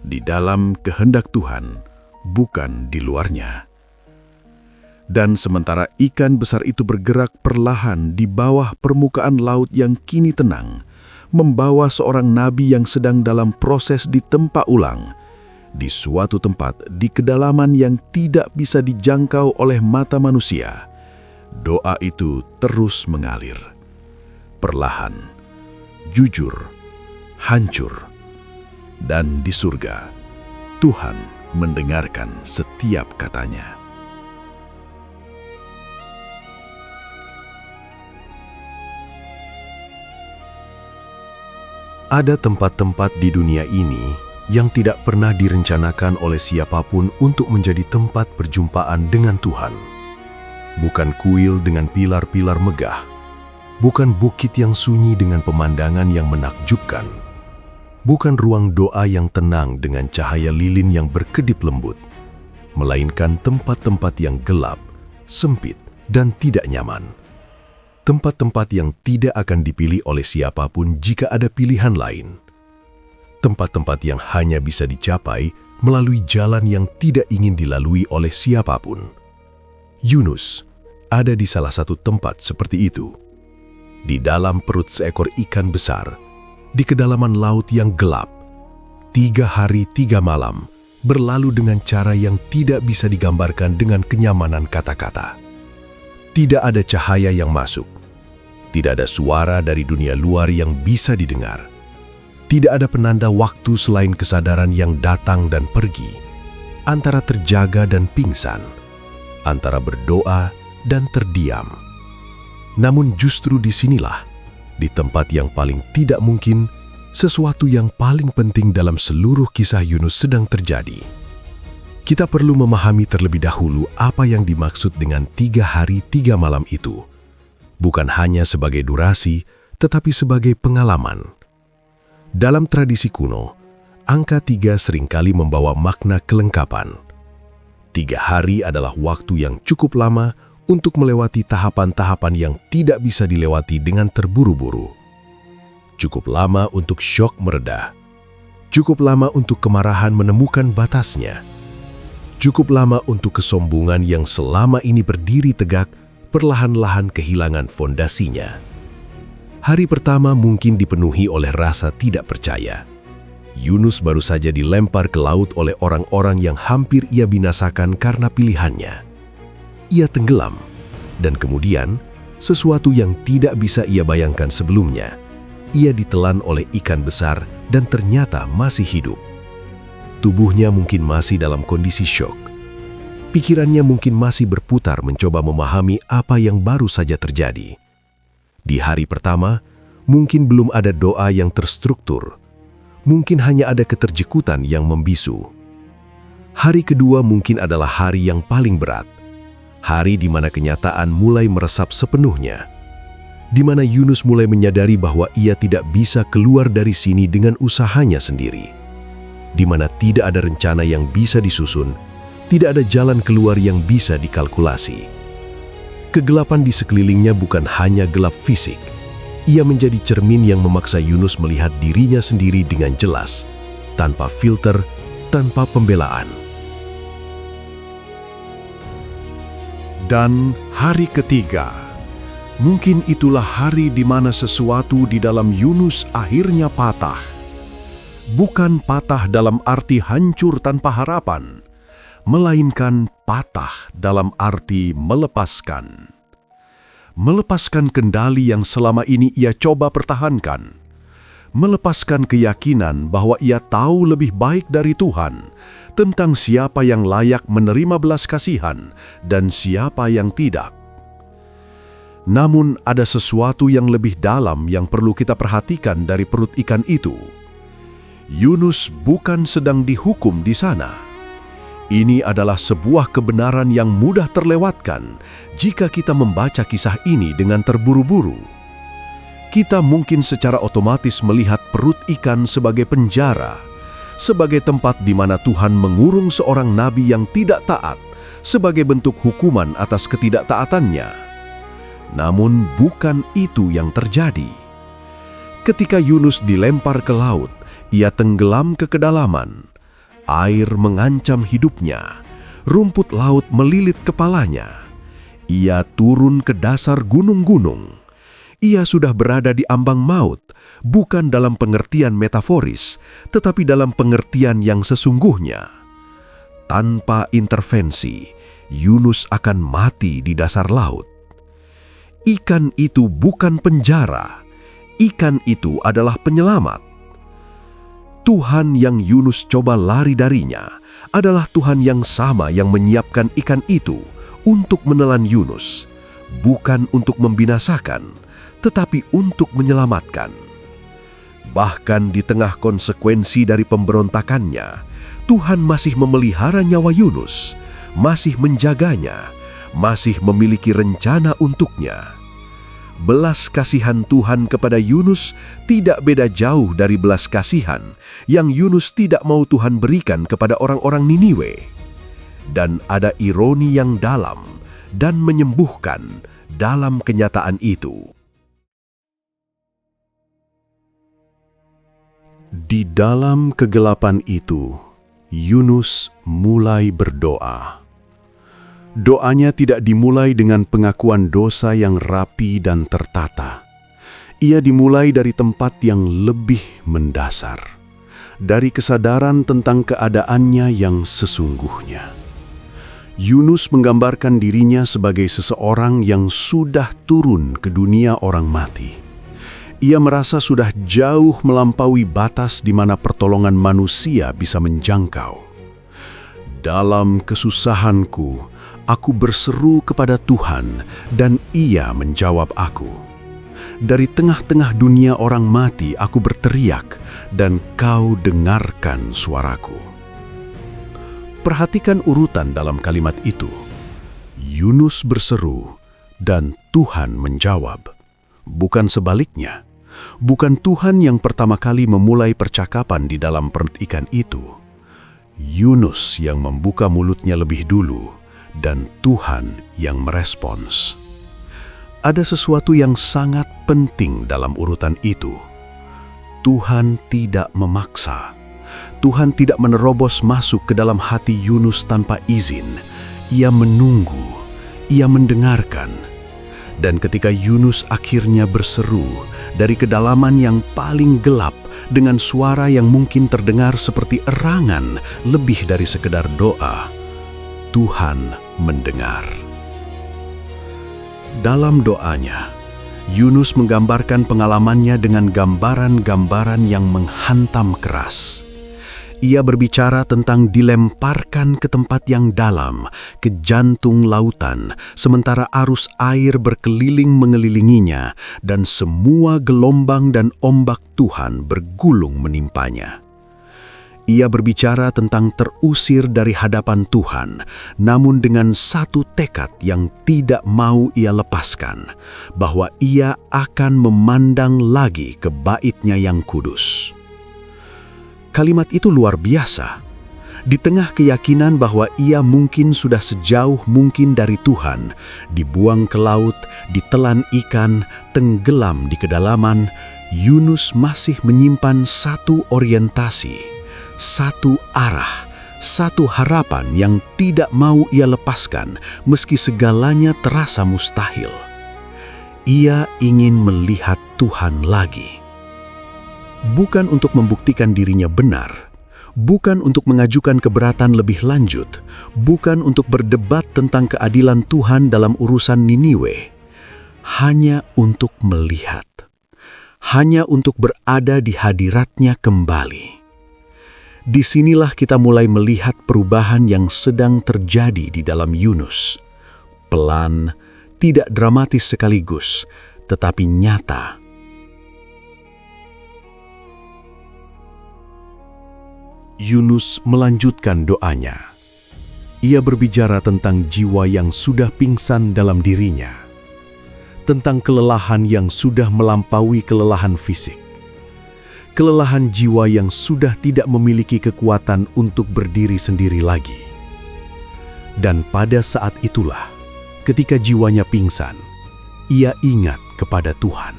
di dalam kehendak Tuhan, bukan di luarnya. Dan sementara ikan besar itu bergerak perlahan di bawah permukaan laut yang kini tenang, membawa seorang nabi yang sedang dalam proses ditempa ulang, di suatu tempat di kedalaman yang tidak bisa dijangkau oleh mata manusia, doa itu terus mengalir. Perlahan, jujur, hancur, dan di surga, Tuhan mendengarkan setiap katanya. Ada tempat-tempat di dunia ini yang tidak pernah direncanakan oleh siapapun untuk menjadi tempat perjumpaan dengan Tuhan. Bukan kuil dengan pilar-pilar megah, bukan bukit yang sunyi dengan pemandangan yang menakjubkan, bukan ruang doa yang tenang dengan cahaya lilin yang berkedip lembut, melainkan tempat-tempat yang gelap, sempit, dan tidak nyaman. Tempat-tempat yang tidak akan dipilih oleh siapapun jika ada pilihan lain. Tempat-tempat yang hanya bisa dicapai melalui jalan yang tidak ingin dilalui oleh siapapun. Yunus ada di salah satu tempat seperti itu. Di dalam perut seekor ikan besar, di kedalaman laut yang gelap, 3 hari 3 malam berlalu dengan cara yang tidak bisa digambarkan dengan kenyamanan kata-kata. Tidak ada cahaya yang masuk. Tidak ada suara dari dunia luar yang bisa didengar. Tidak ada penanda waktu selain kesadaran yang datang dan pergi, antara terjaga dan pingsan, antara berdoa dan terdiam. Namun justru disinilah, di tempat yang paling tidak mungkin, sesuatu yang paling penting dalam seluruh kisah Yunus sedang terjadi. Kita perlu memahami terlebih dahulu apa yang dimaksud dengan 3 hari 3 malam itu. Bukan hanya sebagai durasi, tetapi sebagai pengalaman. Dalam tradisi kuno, angka 3 seringkali membawa makna kelengkapan. 3 hari adalah waktu yang cukup lama untuk melewati tahapan-tahapan yang tidak bisa dilewati dengan terburu-buru. Cukup lama untuk syok mereda. Cukup lama untuk kemarahan menemukan batasnya. Cukup lama untuk kesombongan yang selama ini berdiri tegak perlahan-lahan kehilangan fondasinya. Hari pertama mungkin dipenuhi oleh rasa tidak percaya. Yunus baru saja dilempar ke laut oleh orang-orang yang hampir ia binasakan karena pilihannya. Ia tenggelam, dan kemudian sesuatu yang tidak bisa ia bayangkan sebelumnya. Ia ditelan oleh ikan besar dan ternyata masih hidup. Tubuhnya mungkin masih dalam kondisi syok. Pikirannya mungkin masih berputar mencoba memahami apa yang baru saja terjadi. Di hari pertama, mungkin belum ada doa yang terstruktur. Mungkin hanya ada keterjekutan yang membisu. Hari kedua mungkin adalah hari yang paling berat. Hari di mana kenyataan mulai meresap sepenuhnya. Di mana Yunus mulai menyadari bahwa ia tidak bisa keluar dari sini dengan usahanya sendiri. Di mana tidak ada rencana yang bisa disusun, tidak ada jalan keluar yang bisa dikalkulasi. Kegelapan di sekelilingnya bukan hanya gelap fisik. Ia menjadi cermin yang memaksa Yunus melihat dirinya sendiri dengan jelas, tanpa filter, tanpa pembelaan. Dan hari ketiga, mungkin itulah hari di mana sesuatu di dalam Yunus akhirnya patah. Bukan patah dalam arti hancur tanpa harapan, melainkan patah dalam arti melepaskan. Melepaskan kendali yang selama ini ia coba pertahankan. melepaskan keyakinan bahwa ia tahu lebih baik dari Tuhan tentang siapa yang layak menerima belas kasihan dan siapa yang tidak. Namun ada sesuatu yang lebih dalam yang perlu kita perhatikan dari perut ikan itu. Yunus bukan sedang dihukum di sana. Ini adalah sebuah kebenaran yang mudah terlewatkan jika kita membaca kisah ini dengan terburu-buru. Kita mungkin secara otomatis melihat perut ikan sebagai penjara, sebagai tempat di mana Tuhan mengurung seorang nabi yang tidak taat sebagai bentuk hukuman atas ketidaktaatannya. Namun bukan itu yang terjadi. Ketika Yunus dilempar ke laut, ia tenggelam ke kedalaman. Air mengancam hidupnya, rumput laut melilit kepalanya. Ia turun ke dasar gunung-gunung. Ia sudah berada di ambang maut, bukan dalam pengertian metaforis, tetapi dalam pengertian yang sesungguhnya. Tanpa intervensi, Yunus akan mati di dasar laut. Ikan itu bukan penjara, ikan itu adalah penyelamat. Tuhan yang Yunus coba lari darinya adalah Tuhan yang sama yang menyiapkan ikan itu untuk menelan Yunus, bukan untuk membinasakan, tetapi untuk menyelamatkan. Bahkan di tengah konsekuensi dari pemberontakannya, Tuhan masih memelihara nyawa Yunus, masih menjaganya, masih memiliki rencana untuknya. Belas kasihan Tuhan kepada Yunus tidak beda jauh dari belas kasihan yang Yunus tidak mau Tuhan berikan kepada orang-orang Niniwe. Dan ada ironi yang dalam dan menyembuhkan dalam kenyataan itu. Di dalam kegelapan itu, Yunus mulai berdoa. Doanya tidak dimulai dengan pengakuan dosa yang rapi dan tertata. Ia dimulai dari tempat yang lebih mendasar, dari kesadaran tentang keadaannya yang sesungguhnya. Yunus menggambarkan dirinya sebagai seseorang yang sudah turun ke dunia orang mati. Ia merasa sudah jauh melampaui batas di mana pertolongan manusia bisa menjangkau. Dalam kesusahanku, aku berseru kepada Tuhan dan Ia menjawab aku. Dari tengah-tengah dunia orang mati aku berteriak dan Kau dengarkan suaraku. Perhatikan urutan dalam kalimat itu. Yunus berseru dan Tuhan menjawab. Bukan sebaliknya. Bukan Tuhan yang pertama kali memulai percakapan di dalam perut ikan itu. Yunus yang membuka mulutnya lebih dulu dan Tuhan yang merespons. Ada sesuatu yang sangat penting dalam urutan itu. Tuhan tidak memaksa. Tuhan tidak menerobos masuk ke dalam hati Yunus tanpa izin. Ia menunggu, ia mendengarkan. Dan ketika Yunus akhirnya berseru dari kedalaman yang paling gelap dengan suara yang mungkin terdengar seperti erangan lebih dari sekedar doa, Tuhan mendengar. Dalam doanya, Yunus menggambarkan pengalamannya dengan gambaran-gambaran yang menghantam keras. Ia berbicara tentang dilemparkan ke tempat yang dalam, ke jantung lautan, sementara arus air berkeliling mengelilinginya dan semua gelombang dan ombak Tuhan bergulung menimpanya. Ia berbicara tentang terusir dari hadapan Tuhan, namun dengan satu tekad yang tidak mau ia lepaskan, bahwa ia akan memandang lagi ke bait-Nya yang kudus. Kalimat itu luar biasa. Di tengah keyakinan bahwa ia mungkin sudah sejauh mungkin dari Tuhan, dibuang ke laut, ditelan ikan, tenggelam di kedalaman, Yunus masih menyimpan satu orientasi, satu arah, satu harapan yang tidak mau ia lepaskan meski segalanya terasa mustahil. Ia ingin melihat Tuhan lagi. Bukan untuk membuktikan dirinya benar, bukan untuk mengajukan keberatan lebih lanjut, bukan untuk berdebat tentang keadilan Tuhan dalam urusan Niniwe, hanya untuk melihat. hanya untuk berada di hadirat-Nya kembali. Disinilah kita mulai melihat perubahan yang sedang terjadi di dalam Yunus. Pelan, tidak dramatis sekaligus, tetapi nyata. Yunus melanjutkan doanya. Ia berbicara tentang jiwa yang sudah pingsan dalam dirinya, tentang kelelahan yang sudah melampaui kelelahan fisik, kelelahan jiwa yang sudah tidak memiliki kekuatan untuk berdiri sendiri lagi. Dan pada saat itulah, ketika jiwanya pingsan, ia ingat kepada Tuhan.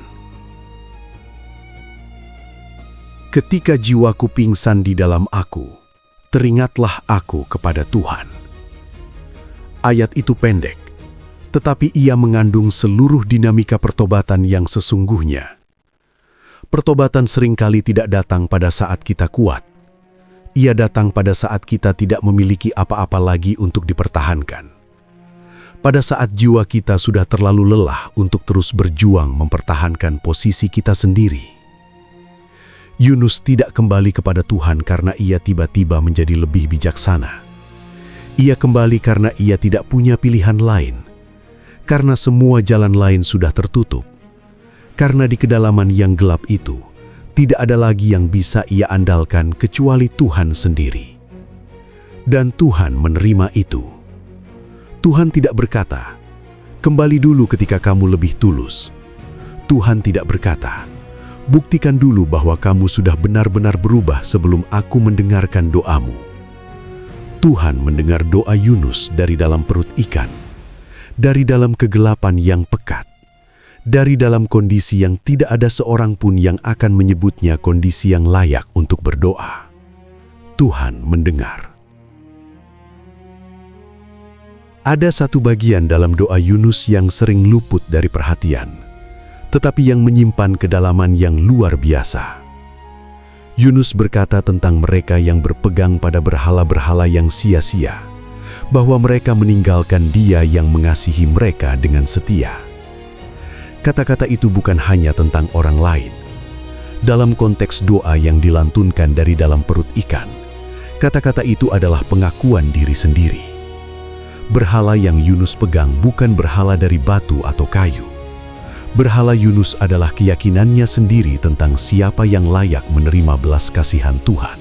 Ketika jiwaku pingsan di dalam aku, teringatlah aku kepada Tuhan. Ayat itu pendek, tetapi ia mengandung seluruh dinamika pertobatan yang sesungguhnya. Pertobatan seringkali tidak datang pada saat kita kuat. Ia datang pada saat kita tidak memiliki apa-apa lagi untuk dipertahankan. Pada saat jiwa kita sudah terlalu lelah untuk terus berjuang mempertahankan posisi kita sendiri. Yunus tidak kembali kepada Tuhan karena ia tiba-tiba menjadi lebih bijaksana. Ia kembali karena ia tidak punya pilihan lain, karena semua jalan lain sudah tertutup, karena di kedalaman yang gelap itu tidak ada lagi yang bisa ia andalkan kecuali Tuhan sendiri. Dan Tuhan menerima itu. Tuhan tidak berkata, "Kembali dulu ketika kamu lebih tulus." Tuhan tidak berkata, "Buktikan dulu bahwa kamu sudah benar-benar berubah sebelum aku mendengarkan doamu." Tuhan mendengar doa Yunus dari dalam perut ikan, dari dalam kegelapan yang pekat, dari dalam kondisi yang tidak ada seorang pun yang akan menyebutnya kondisi yang layak untuk berdoa. Tuhan mendengar. Ada satu bagian dalam doa Yunus yang sering luput dari perhatian, tetapi yang menyimpan kedalaman yang luar biasa. Yunus berkata tentang mereka yang berpegang pada berhala-berhala yang sia-sia, bahwa mereka meninggalkan Dia yang mengasihi mereka dengan setia. Kata-kata itu bukan hanya tentang orang lain. Dalam konteks doa yang dilantunkan dari dalam perut ikan, kata-kata itu adalah pengakuan diri sendiri. Berhala yang Yunus pegang bukan berhala dari batu atau kayu. Berhala Yunus adalah keyakinannya sendiri tentang siapa yang layak menerima belas kasihan Tuhan.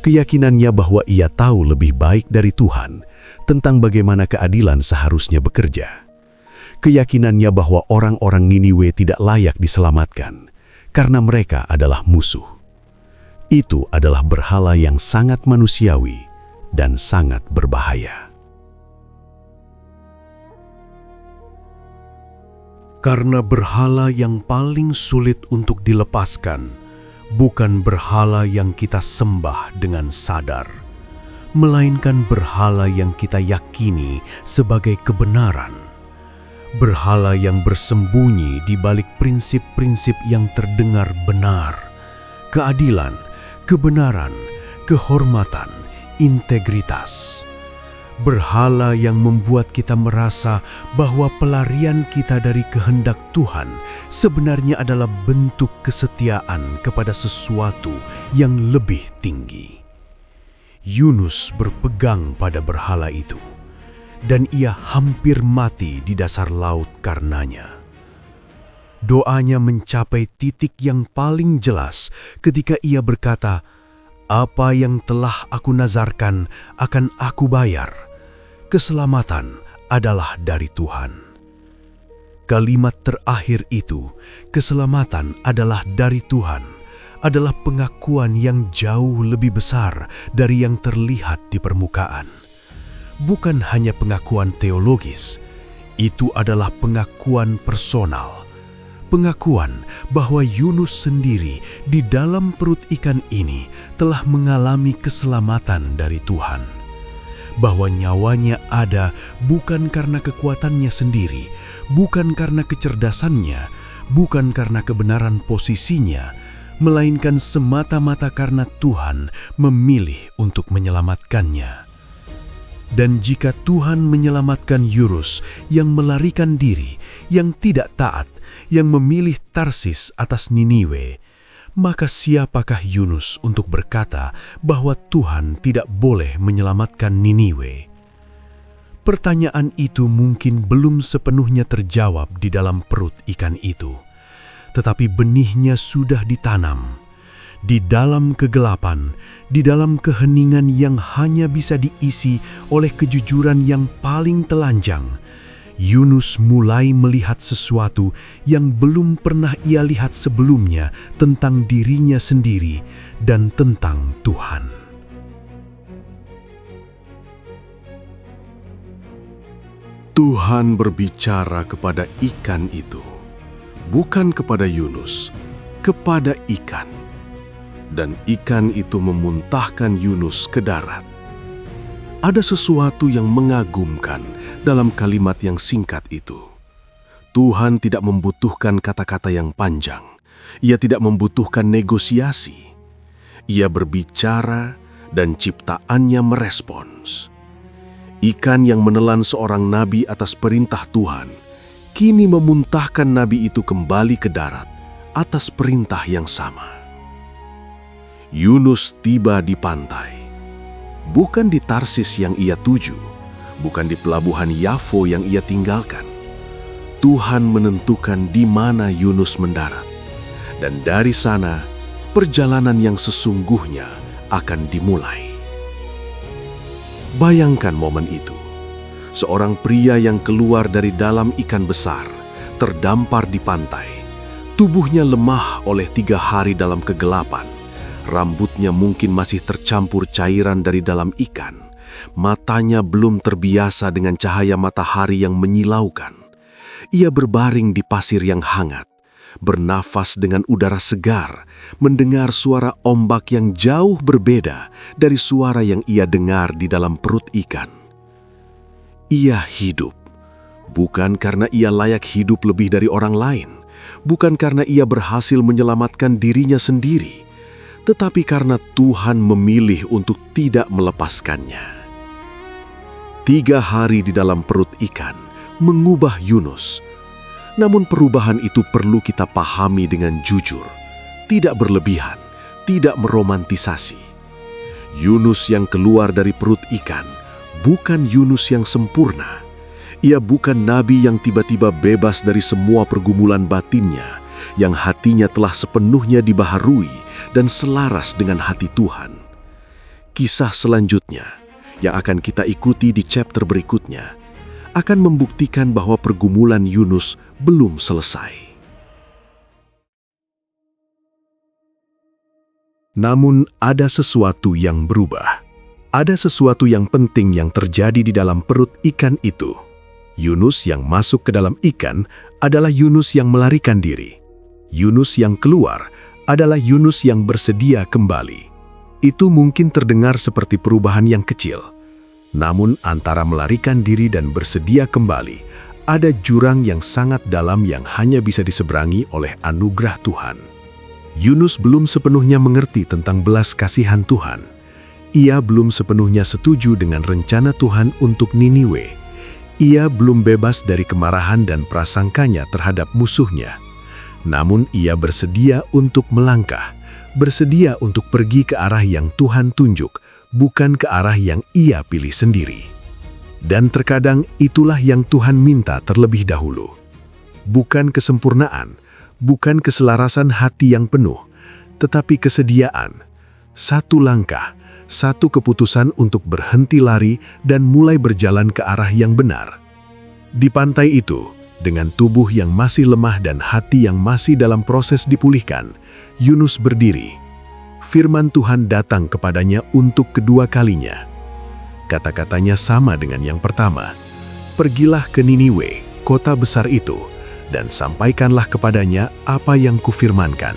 Keyakinannya bahwa ia tahu lebih baik dari Tuhan tentang bagaimana keadilan seharusnya bekerja. Keyakinannya bahwa orang-orang Niniwe tidak layak diselamatkan karena mereka adalah musuh. Itu adalah berhala yang sangat manusiawi dan sangat berbahaya. Karena berhala yang paling sulit untuk dilepaskan bukan berhala yang kita sembah dengan sadar, melainkan berhala yang kita yakini sebagai kebenaran. Berhala yang bersembunyi di balik prinsip-prinsip yang terdengar benar, keadilan, kebenaran, kehormatan, integritas. Berhala yang membuat kita merasa bahwa pelarian kita dari kehendak Tuhan sebenarnya adalah bentuk kesetiaan kepada sesuatu yang lebih tinggi. Yunus berpegang pada berhala itu, dan ia hampir mati di dasar laut karenanya. Doanya mencapai titik yang paling jelas ketika ia berkata, "Apa yang telah aku nazarkan akan aku bayar. Keselamatan adalah dari Tuhan." Kalimat terakhir itu, keselamatan adalah dari Tuhan, adalah pengakuan yang jauh lebih besar dari yang terlihat di permukaan. Bukan hanya pengakuan teologis, itu adalah pengakuan personal. Pengakuan bahwa Yunus sendiri di dalam perut ikan ini telah mengalami keselamatan dari Tuhan. Bahwa nyawanya ada bukan karena kekuatannya sendiri, bukan karena kecerdasannya, bukan karena kebenaran posisinya, melainkan semata-mata karena Tuhan memilih untuk menyelamatkannya. Dan jika Tuhan menyelamatkan Yunus yang melarikan diri, yang tidak taat, yang memilih Tarsis atas Niniwe, maka siapakah Yunus untuk berkata bahwa Tuhan tidak boleh menyelamatkan Niniwe? Pertanyaan itu mungkin belum sepenuhnya terjawab di dalam perut ikan itu, tetapi benihnya sudah ditanam. Di dalam kegelapan, di dalam keheningan yang hanya bisa diisi oleh kejujuran yang paling telanjang, Yunus mulai melihat sesuatu yang belum pernah ia lihat sebelumnya tentang dirinya sendiri dan tentang Tuhan. Tuhan berbicara kepada ikan itu, bukan kepada Yunus, kepada ikan. Dan ikan itu memuntahkan Yunus ke darat. Ada sesuatu yang mengagumkan dalam kalimat yang singkat itu. Tuhan tidak membutuhkan kata-kata yang panjang. Ia tidak membutuhkan negosiasi. Ia berbicara dan ciptaannya merespons. Ikan yang menelan seorang nabi atas perintah Tuhan, kini memuntahkan nabi itu kembali ke darat atas perintah yang sama. Yunus tiba di pantai, bukan di Tarsis yang ia tuju, bukan di pelabuhan Yafo yang ia tinggalkan. Tuhan menentukan di mana Yunus mendarat, dan dari sana perjalanan yang sesungguhnya akan dimulai. Bayangkan momen itu, seorang pria yang keluar dari dalam ikan besar, terdampar di pantai, tubuhnya lemah oleh 3 hari dalam kegelapan. Rambutnya mungkin masih tercampur cairan dari dalam ikan. Matanya belum terbiasa dengan cahaya matahari yang menyilaukan. Ia berbaring di pasir yang hangat, bernafas dengan udara segar, mendengar suara ombak yang jauh berbeda dari suara yang ia dengar di dalam perut ikan. Ia hidup, bukan karena ia layak hidup lebih dari orang lain, bukan karena ia berhasil menyelamatkan dirinya sendiri, tetapi karena Tuhan memilih untuk tidak melepaskannya. 3 hari di dalam perut ikan mengubah Yunus. Namun perubahan itu perlu kita pahami dengan jujur, tidak berlebihan, tidak meromantisasi. Yunus yang keluar dari perut ikan bukan Yunus yang sempurna. Ia bukan nabi yang tiba-tiba bebas dari semua pergumulan batinnya, yang hatinya telah sepenuhnya dibaharui dan selaras dengan hati Tuhan. Kisah selanjutnya yang akan kita ikuti di chapter berikutnya akan membuktikan bahwa pergumulan Yunus belum selesai. Namun ada sesuatu yang berubah. Ada sesuatu yang penting yang terjadi di dalam perut ikan itu. Yunus yang masuk ke dalam ikan adalah Yunus yang melarikan diri. Yunus yang keluar adalah Yunus yang bersedia kembali. Itu mungkin terdengar seperti perubahan yang kecil. Namun antara melarikan diri dan bersedia kembali, ada jurang yang sangat dalam yang hanya bisa diseberangi oleh anugerah Tuhan. Yunus belum sepenuhnya mengerti tentang belas kasihan Tuhan. Ia belum sepenuhnya setuju dengan rencana Tuhan untuk Niniwe. Ia belum bebas dari kemarahan dan prasangkanya terhadap musuhnya. Namun ia bersedia untuk melangkah, bersedia untuk pergi ke arah yang Tuhan tunjuk, bukan ke arah yang ia pilih sendiri. Dan terkadang itulah yang Tuhan minta terlebih dahulu. Bukan kesempurnaan, bukan keselarasan hati yang penuh, tetapi kesediaan. Satu langkah, satu keputusan untuk berhenti lari dan mulai berjalan ke arah yang benar. Di pantai itu, dengan tubuh yang masih lemah dan hati yang masih dalam proses dipulihkan, Yunus berdiri. Firman Tuhan datang kepadanya untuk kedua kalinya. Kata-katanya sama dengan yang pertama. Pergilah ke Niniwe, kota besar itu, dan sampaikanlah kepadanya apa yang kufirmankan.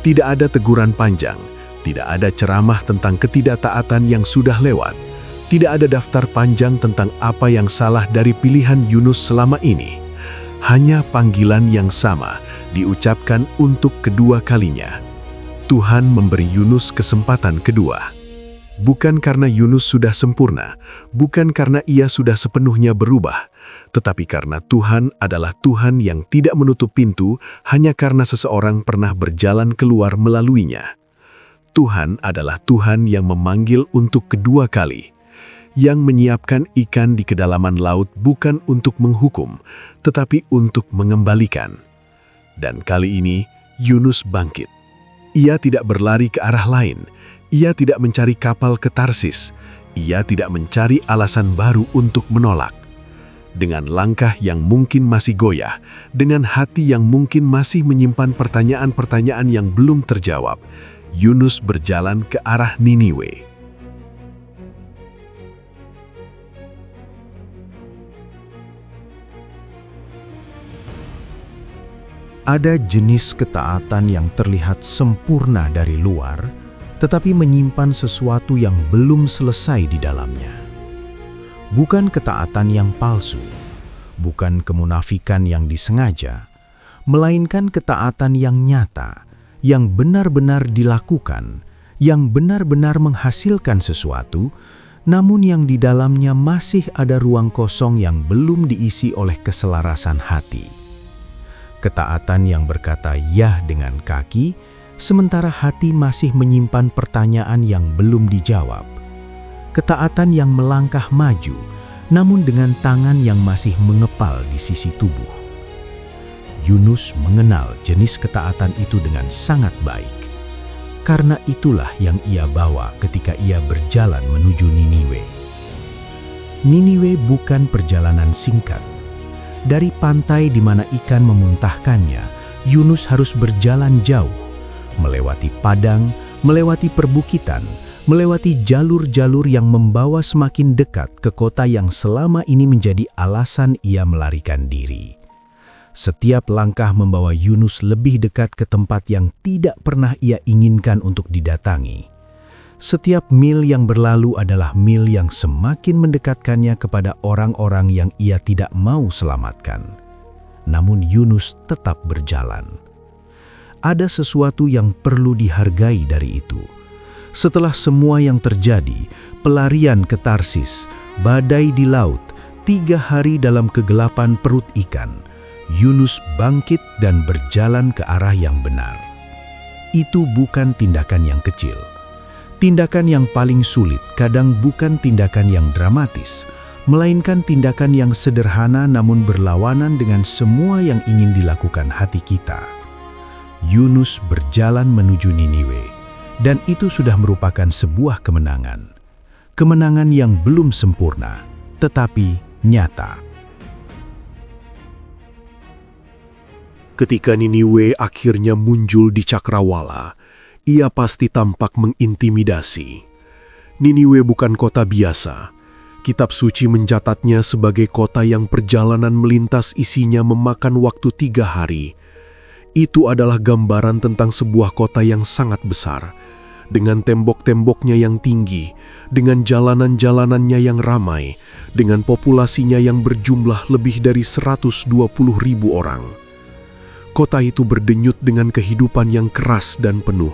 Tidak ada teguran panjang, tidak ada ceramah tentang ketidaktaatan yang sudah lewat, tidak ada daftar panjang tentang apa yang salah dari pilihan Yunus selama ini. Hanya panggilan yang sama diucapkan untuk kedua kalinya. Tuhan memberi Yunus kesempatan kedua. bukan karena Yunus sudah sempurna, bukan karena ia sudah sepenuhnya berubah, tetapi karena Tuhan adalah Tuhan yang tidak menutup pintu hanya karena seseorang pernah berjalan keluar melaluinya. Tuhan adalah Tuhan yang memanggil untuk kedua kali, yang menyiapkan ikan di kedalaman laut bukan untuk menghukum, tetapi untuk mengembalikan. Dan kali ini, Yunus bangkit. Ia tidak berlari ke arah lain. Ia tidak mencari kapal ke Tarsis. Ia tidak mencari alasan baru untuk menolak. Dengan langkah yang mungkin masih goyah, dengan hati yang mungkin masih menyimpan pertanyaan-pertanyaan yang belum terjawab, Yunus berjalan ke arah Niniwe. Ada jenis ketaatan yang terlihat sempurna dari luar, tetapi menyimpan sesuatu yang belum selesai di dalamnya. Bukan ketaatan yang palsu, bukan kemunafikan yang disengaja, melainkan ketaatan yang nyata, yang benar-benar dilakukan, yang benar-benar menghasilkan sesuatu, namun yang di dalamnya masih ada ruang kosong yang belum diisi oleh keselarasan hati. Ketaatan yang berkata "ya" dengan kaki, sementara hati masih menyimpan pertanyaan yang belum dijawab. Ketaatan yang melangkah maju, namun dengan tangan yang masih mengepal di sisi tubuh. Yunus mengenal jenis ketaatan itu dengan sangat baik. Karena itulah yang ia bawa ketika ia berjalan menuju Niniwe. Niniwe bukan perjalanan singkat. Dari pantai di mana ikan memuntahkannya, Yunus harus berjalan jauh, melewati padang, melewati perbukitan, melewati jalur-jalur yang membawa semakin dekat ke kota yang selama ini menjadi alasan ia melarikan diri. Setiap langkah membawa Yunus lebih dekat ke tempat yang tidak pernah ia inginkan untuk didatangi. Setiap mil yang berlalu adalah mil yang semakin mendekatkannya kepada orang-orang yang ia tidak mau selamatkan. Namun Yunus tetap berjalan. Ada sesuatu yang perlu dihargai dari itu. Setelah semua yang terjadi, pelarian ke Tarsis, badai di laut, 3 hari dalam kegelapan perut ikan, Yunus bangkit dan berjalan ke arah yang benar. Itu bukan tindakan yang kecil. Tindakan yang paling sulit kadang bukan tindakan yang dramatis, melainkan tindakan yang sederhana namun berlawanan dengan semua yang ingin dilakukan hati kita. Yunus berjalan menuju Niniwe, dan itu sudah merupakan sebuah kemenangan. Kemenangan yang belum sempurna, tetapi nyata. Ketika Niniwe akhirnya muncul di cakrawala, ia pasti tampak mengintimidasi. Niniwe bukan kota biasa. Kitab suci mencatatnya sebagai kota yang perjalanan melintas isinya memakan waktu 3 hari. Itu adalah gambaran tentang sebuah kota yang sangat besar, dengan tembok-temboknya yang tinggi, dengan jalanan-jalanannya yang ramai, dengan populasinya yang berjumlah lebih dari 120.000 orang. Kota itu berdenyut dengan kehidupan yang keras dan penuh.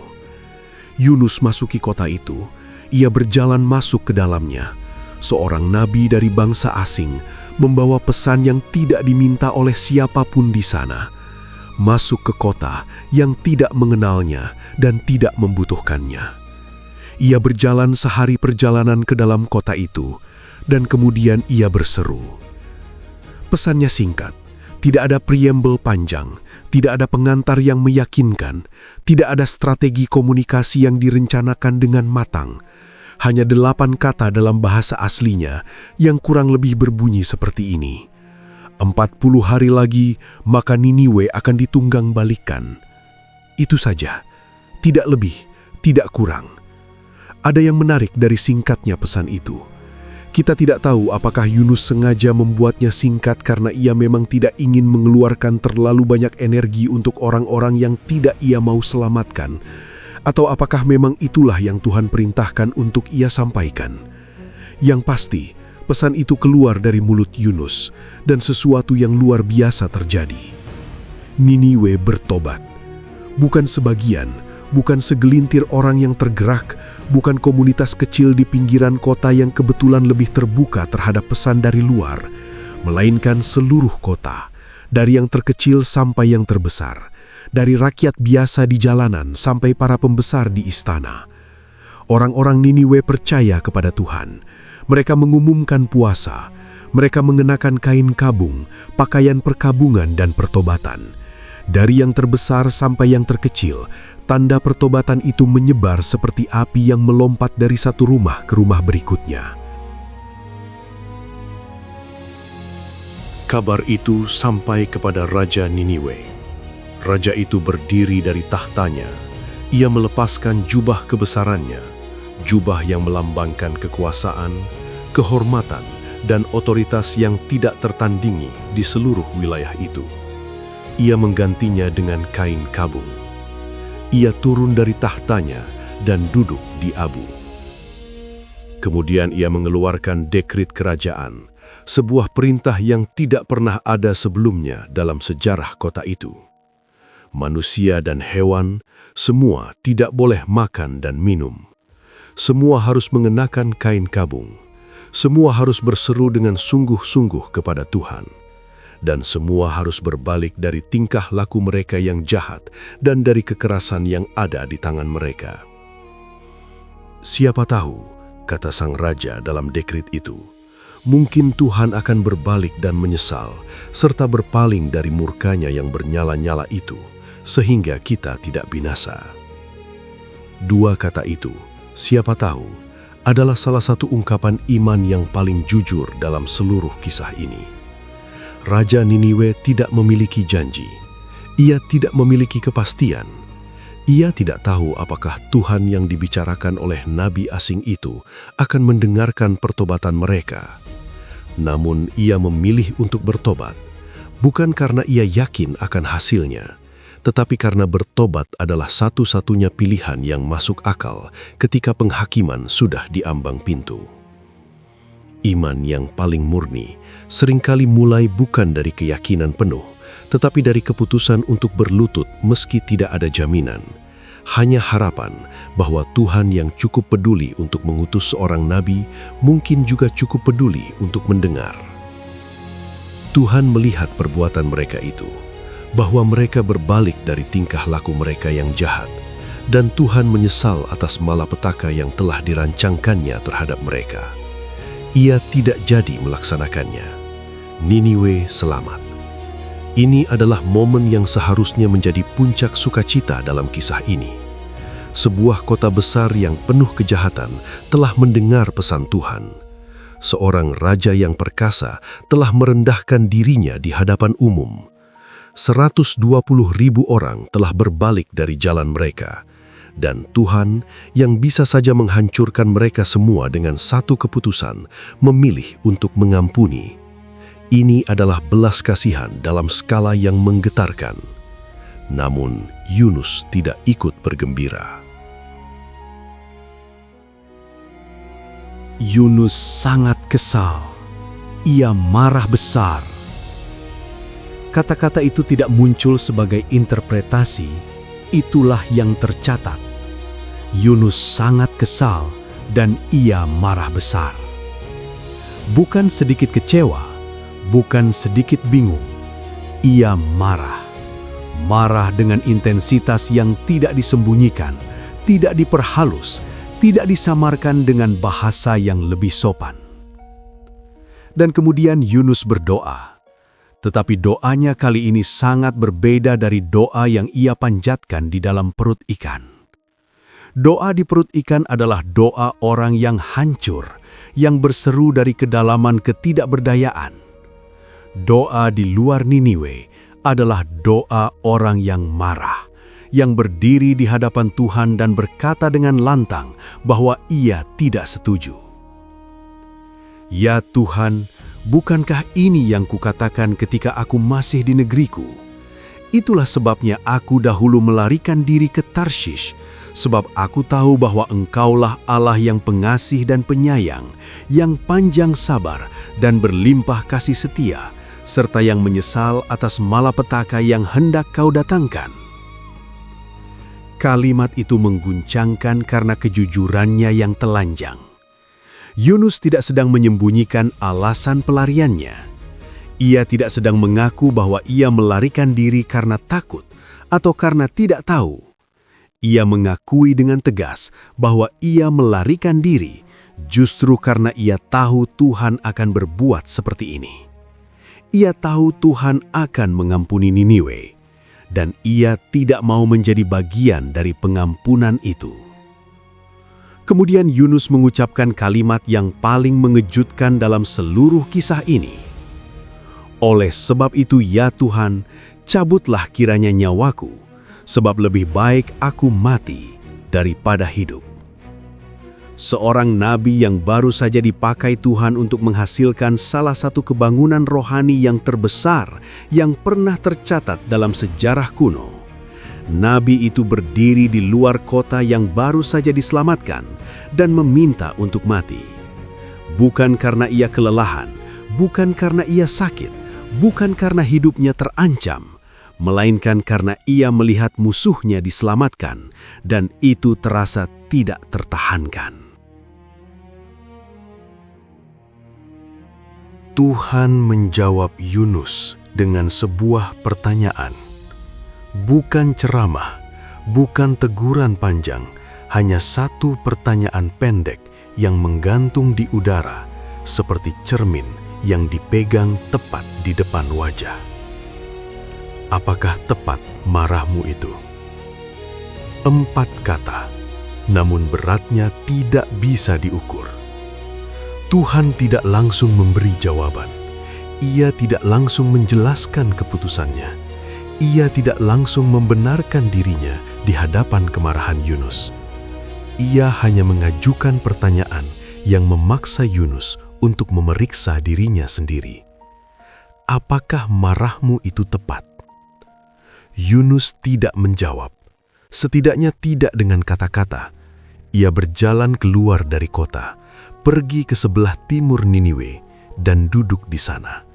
Yunus masuki kota itu. Ia berjalan masuk ke dalamnya. Seorang nabi dari bangsa asing membawa pesan yang tidak diminta oleh siapapun di sana. Masuk ke kota yang tidak mengenalnya dan tidak membutuhkannya. Ia berjalan sehari perjalanan ke dalam kota itu, dan kemudian ia berseru. Pesannya singkat. Tidak ada preamble panjang, tidak ada pengantar yang meyakinkan, tidak ada strategi komunikasi yang direncanakan dengan matang. Hanya 8 kata dalam bahasa aslinya yang kurang lebih berbunyi seperti ini. 40 hari lagi, maka Niniwe akan ditunggang balikan. Itu saja, tidak lebih, tidak kurang. Ada yang menarik dari singkatnya pesan itu. Kita tidak tahu apakah Yunus sengaja membuatnya singkat karena ia memang tidak ingin mengeluarkan terlalu banyak energi untuk orang-orang yang tidak ia mau selamatkan, atau apakah memang itulah yang Tuhan perintahkan untuk ia sampaikan. Yang pasti, pesan itu keluar dari mulut Yunus, dan sesuatu yang luar biasa terjadi. Niniwe bertobat. Bukan sebagian, bukan segelintir orang yang tergerak, bukan komunitas kecil di pinggiran kota yang kebetulan lebih terbuka terhadap pesan dari luar, melainkan seluruh kota, dari yang terkecil sampai yang terbesar, dari rakyat biasa di jalanan sampai para pembesar di istana. Orang-orang Niniwe percaya kepada Tuhan. Mereka mengumumkan puasa. Mereka mengenakan kain kabung, pakaian perkabungan dan pertobatan. Dari yang terbesar sampai yang terkecil, tanda pertobatan itu menyebar seperti api yang melompat dari satu rumah ke rumah berikutnya. Kabar itu sampai kepada Raja Niniwe. Raja itu berdiri dari tahtanya. Ia melepaskan jubah kebesarannya, jubah yang melambangkan kekuasaan, kehormatan, dan otoritas yang tidak tertandingi di seluruh wilayah itu. Ia menggantinya dengan kain kabung. Ia turun dari tahtanya dan duduk di abu. Kemudian ia mengeluarkan dekrit kerajaan, sebuah perintah yang tidak pernah ada sebelumnya dalam sejarah kota itu. Manusia dan hewan, semua tidak boleh makan dan minum. Semua harus mengenakan kain kabung. Semua harus berseru dengan sungguh-sungguh kepada Tuhan. Dan semua harus berbalik dari tingkah laku mereka yang jahat dan dari kekerasan yang ada di tangan mereka. Siapa tahu, kata sang raja dalam dekrit itu, mungkin Tuhan akan berbalik dan menyesal, serta berpaling dari murkanya yang bernyala-nyala itu, sehingga kita tidak binasa. Dua kata itu, siapa tahu, adalah salah satu ungkapan iman yang paling jujur dalam seluruh kisah ini. Raja Niniwe tidak memiliki janji. Ia tidak memiliki kepastian. Ia tidak tahu apakah Tuhan yang dibicarakan oleh nabi asing itu akan mendengarkan pertobatan mereka. Namun ia memilih untuk bertobat, bukan karena ia yakin akan hasilnya, tetapi karena bertobat adalah satu-satunya pilihan yang masuk akal ketika penghakiman sudah di ambang pintu. Iman yang paling murni seringkali mulai bukan dari keyakinan penuh, tetapi dari keputusan untuk berlutut meski tidak ada jaminan. Hanya harapan bahwa Tuhan yang cukup peduli untuk mengutus seorang nabi mungkin juga cukup peduli untuk mendengar. Tuhan melihat perbuatan mereka itu, bahwa mereka berbalik dari tingkah laku mereka yang jahat, dan Tuhan menyesal atas malapetaka yang telah dirancangkannya terhadap mereka. Ia tidak jadi melaksanakannya. Niniwe selamat. Ini adalah momen yang seharusnya menjadi puncak sukacita dalam kisah ini. Sebuah kota besar yang penuh kejahatan telah mendengar pesan Tuhan. Seorang raja yang perkasa telah merendahkan dirinya di hadapan umum. 120.000 orang telah berbalik dari jalan mereka. Dan Tuhan yang bisa saja menghancurkan mereka semua dengan satu keputusan, memilih untuk mengampuni. Ini adalah belas kasihan dalam skala yang menggetarkan. Namun Yunus tidak ikut bergembira. Yunus sangat kesal. Ia marah besar. Kata-kata itu tidak muncul sebagai interpretasi, itulah yang tercatat. Yunus sangat kesal dan ia marah besar. Bukan sedikit kecewa, bukan sedikit bingung. Ia marah. Marah dengan intensitas yang tidak disembunyikan, tidak diperhalus, tidak disamarkan dengan bahasa yang lebih sopan. Dan kemudian Yunus berdoa. Tetapi doanya kali ini sangat berbeda dari doa yang ia panjatkan di dalam perut ikan. Doa di perut ikan adalah doa orang yang hancur, yang berseru dari kedalaman ketidakberdayaan. Doa di luar Niniwe adalah doa orang yang marah, yang berdiri di hadapan Tuhan dan berkata dengan lantang bahwa ia tidak setuju. Ya Tuhan, bukankah ini yang kukatakan ketika aku masih di negeriku? Itulah sebabnya aku dahulu melarikan diri ke Tarshish, sebab aku tahu bahwa Engkaulah Allah yang pengasih dan penyayang, yang panjang sabar dan berlimpah kasih setia, serta yang menyesal atas malapetaka yang hendak Kau datangkan. Kalimat itu mengguncangkan karena kejujurannya yang telanjang. Yunus tidak sedang menyembunyikan alasan pelariannya. Ia tidak sedang mengaku bahwa ia melarikan diri karena takut atau karena tidak tahu. Ia mengakui dengan tegas bahwa ia melarikan diri justru karena ia tahu Tuhan akan berbuat seperti ini. Ia tahu Tuhan akan mengampuni Niniwe, dan ia tidak mau menjadi bagian dari pengampunan itu. Kemudian Yunus mengucapkan kalimat yang paling mengejutkan dalam seluruh kisah ini. Oleh sebab itu, ya Tuhan, cabutlah kiranya nyawaku, sebab lebih baik aku mati daripada hidup. Seorang nabi yang baru saja dipakai Tuhan untuk menghasilkan salah satu kebangunan rohani yang terbesar yang pernah tercatat dalam sejarah kuno. Nabi itu berdiri di luar kota yang baru saja diselamatkan dan meminta untuk mati. Bukan karena ia kelelahan, bukan karena ia sakit, bukan karena hidupnya terancam, melainkan karena ia melihat musuhnya diselamatkan dan itu terasa tidak tertahankan. Tuhan menjawab Yunus dengan sebuah pertanyaan. Bukan ceramah, bukan teguran panjang, hanya satu pertanyaan pendek yang menggantung di udara, seperti cermin yang dipegang tepat di depan wajah. Apakah tepat marahmu itu? 4 kata, namun beratnya tidak bisa diukur. Tuhan tidak langsung memberi jawaban. Ia tidak langsung menjelaskan keputusannya. Ia tidak langsung membenarkan dirinya di hadapan kemarahan Yunus. Ia hanya mengajukan pertanyaan yang memaksa Yunus untuk memeriksa dirinya sendiri. Apakah marahmu itu tepat? Yunus tidak menjawab, setidaknya tidak dengan kata-kata. Ia berjalan keluar dari kota, pergi ke sebelah timur Niniwe, dan duduk di sana.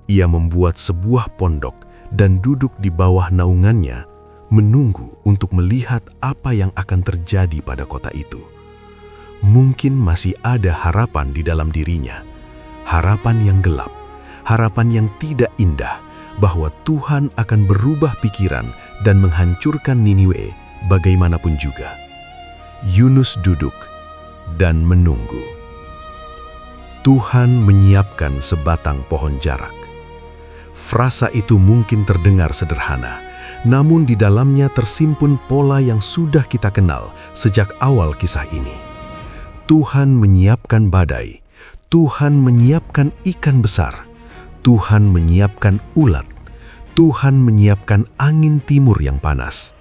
Ia membuat sebuah pondok dan duduk di bawah naungannya, menunggu untuk melihat apa yang akan terjadi pada kota itu. Mungkin masih ada harapan di dalam dirinya, harapan yang gelap, harapan yang tidak indah, bahwa Tuhan akan berubah pikiran dan menghancurkan Niniwe bagaimanapun juga. Yunus duduk dan menunggu. Tuhan menyiapkan sebatang pohon jarak. Frasa itu mungkin terdengar sederhana, namun di dalamnya tersimpun pola yang sudah kita kenal sejak awal kisah ini. Tuhan menyiapkan badai, Tuhan menyiapkan ikan besar, Tuhan menyiapkan ulat, Tuhan menyiapkan angin timur yang panas.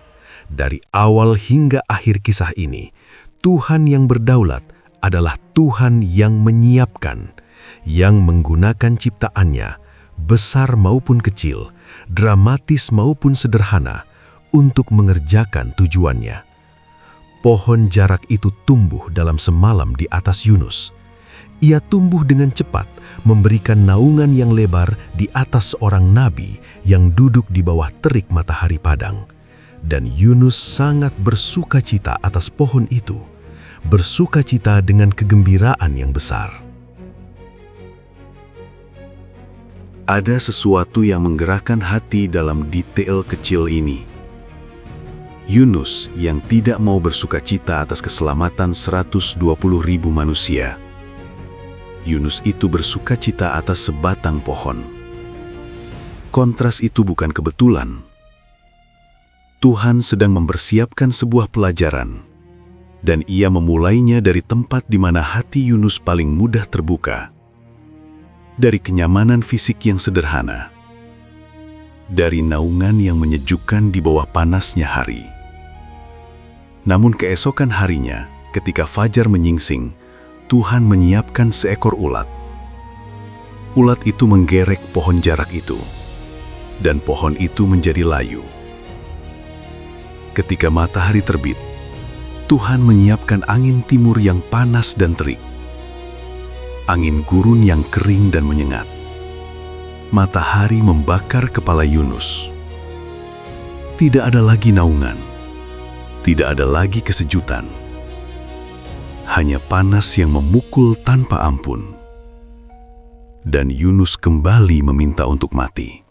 Dari awal hingga akhir kisah ini, Tuhan yang berdaulat adalah Tuhan yang menyiapkan, yang menggunakan ciptaannya, besar maupun kecil, dramatis maupun sederhana, untuk mengerjakan tujuannya. Pohon jarak itu tumbuh dalam semalam di atas Yunus. Ia tumbuh dengan cepat, memberikan naungan yang lebar di atas seorang nabi yang duduk di bawah terik matahari padang. Dan Yunus sangat bersukacita atas pohon itu, bersukacita dengan kegembiraan yang besar. Ada sesuatu yang menggerakkan hati dalam detail kecil ini. Yunus yang tidak mau bersukacita atas keselamatan 120.000 manusia. Yunus itu bersukacita atas sebatang pohon. Kontras itu bukan kebetulan. Tuhan sedang mempersiapkan sebuah pelajaran, dan ia memulainya dari tempat di mana hati Yunus paling mudah terbuka. Dari kenyamanan fisik yang sederhana, dari naungan yang menyejukkan di bawah panasnya hari. Namun keesokan harinya, ketika fajar menyingsing, Tuhan menyiapkan seekor ulat. Ulat itu menggerek pohon jarak itu, dan pohon itu menjadi layu. Ketika matahari terbit, Tuhan menyiapkan angin timur yang panas dan terik. Angin gurun yang kering dan menyengat. Matahari membakar kepala Yunus. Tidak ada lagi naungan. Tidak ada lagi kesejutan. Hanya panas yang memukul tanpa ampun. Dan Yunus kembali meminta untuk mati.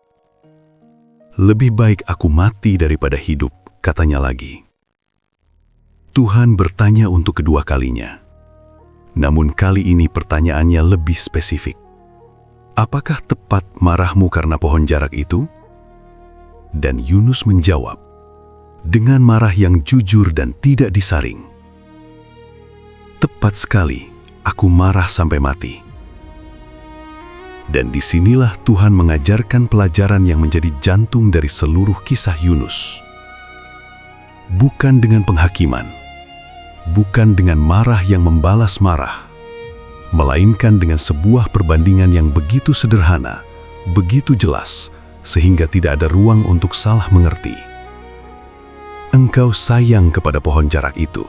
"Lebih baik aku mati daripada hidup," katanya lagi. Tuhan bertanya untuk kedua kalinya. Namun kali ini pertanyaannya lebih spesifik. "Apakah tepat marahmu karena pohon jarak itu?" Dan Yunus menjawab, dengan marah yang jujur dan tidak disaring. "Tepat sekali, aku marah sampai mati." Dan disinilah Tuhan mengajarkan pelajaran yang menjadi jantung dari seluruh kisah Yunus. Bukan dengan penghakiman, bukan dengan marah yang membalas marah, melainkan dengan sebuah perbandingan yang begitu sederhana, begitu jelas, sehingga tidak ada ruang untuk salah mengerti. Engkau sayang kepada pohon jarak itu,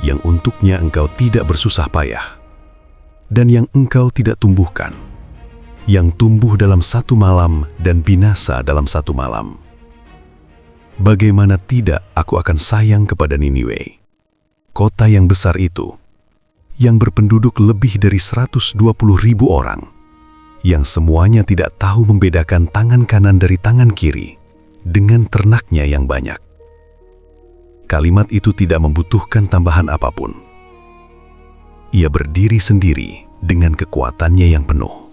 yang untuknya engkau tidak bersusah payah, dan yang engkau tidak tumbuhkan, yang tumbuh dalam satu malam dan binasa dalam satu malam. Bagaimana tidak aku akan sayang kepada Niniwe, kota yang besar itu, yang berpenduduk lebih dari 120.000 orang, yang semuanya tidak tahu membedakan tangan kanan dari tangan kiri, dengan ternaknya yang banyak. Kalimat itu tidak membutuhkan tambahan apapun. Ia berdiri sendiri dengan kekuatannya yang penuh.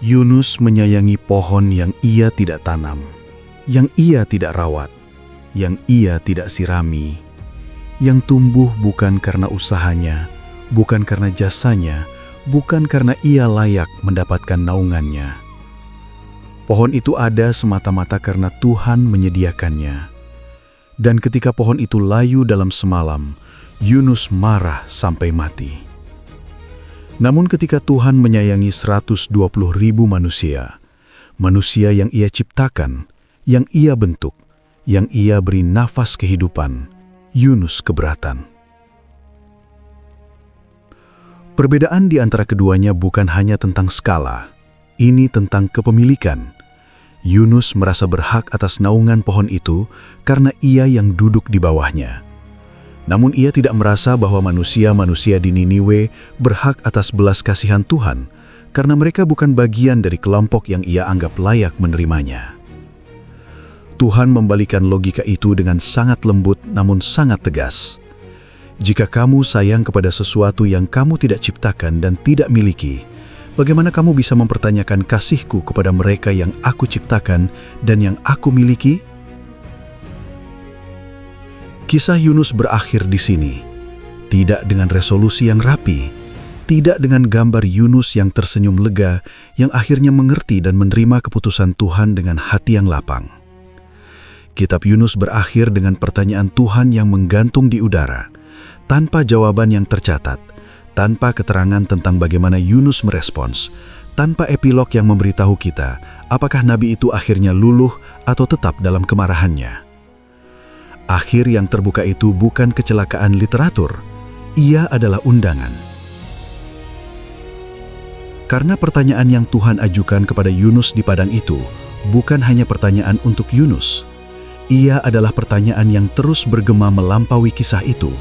Yunus menyayangi pohon yang ia tidak tanam, yang ia tidak rawat, yang ia tidak sirami, yang tumbuh bukan karena usahanya, bukan karena jasanya, bukan karena ia layak mendapatkan naungannya. Pohon itu ada semata-mata karena Tuhan menyediakannya. Dan ketika pohon itu layu dalam semalam, Yunus marah sampai mati. Namun ketika Tuhan menyayangi 120.000 manusia, manusia yang ia ciptakan, yang ia bentuk, yang ia beri nafas kehidupan, Yunus keberatan. Perbedaan di antara keduanya bukan hanya tentang skala, ini tentang kepemilikan. Yunus merasa berhak atas naungan pohon itu karena ia yang duduk di bawahnya. Namun ia tidak merasa bahwa manusia-manusia di Niniwe berhak atas belas kasihan Tuhan karena mereka bukan bagian dari kelompok yang ia anggap layak menerimanya. Tuhan membalikan logika itu dengan sangat lembut namun sangat tegas. Jika kamu sayang kepada sesuatu yang kamu tidak ciptakan dan tidak miliki, bagaimana kamu bisa mempertanyakan kasihku kepada mereka yang aku ciptakan dan yang aku miliki? Kisah Yunus berakhir di sini, tidak dengan resolusi yang rapi, tidak dengan gambar Yunus yang tersenyum lega, yang akhirnya mengerti dan menerima keputusan Tuhan dengan hati yang lapang. Kitab Yunus berakhir dengan pertanyaan Tuhan yang menggantung di udara, tanpa jawaban yang tercatat, tanpa keterangan tentang bagaimana Yunus merespons, tanpa epilog yang memberitahu kita apakah nabi itu akhirnya luluh atau tetap dalam kemarahannya. Akhir yang terbuka itu bukan kecelakaan literatur, ia adalah undangan. Karena pertanyaan yang Tuhan ajukan kepada Yunus di padang itu bukan hanya pertanyaan untuk Yunus, ia adalah pertanyaan yang terus bergema melampaui kisah itu,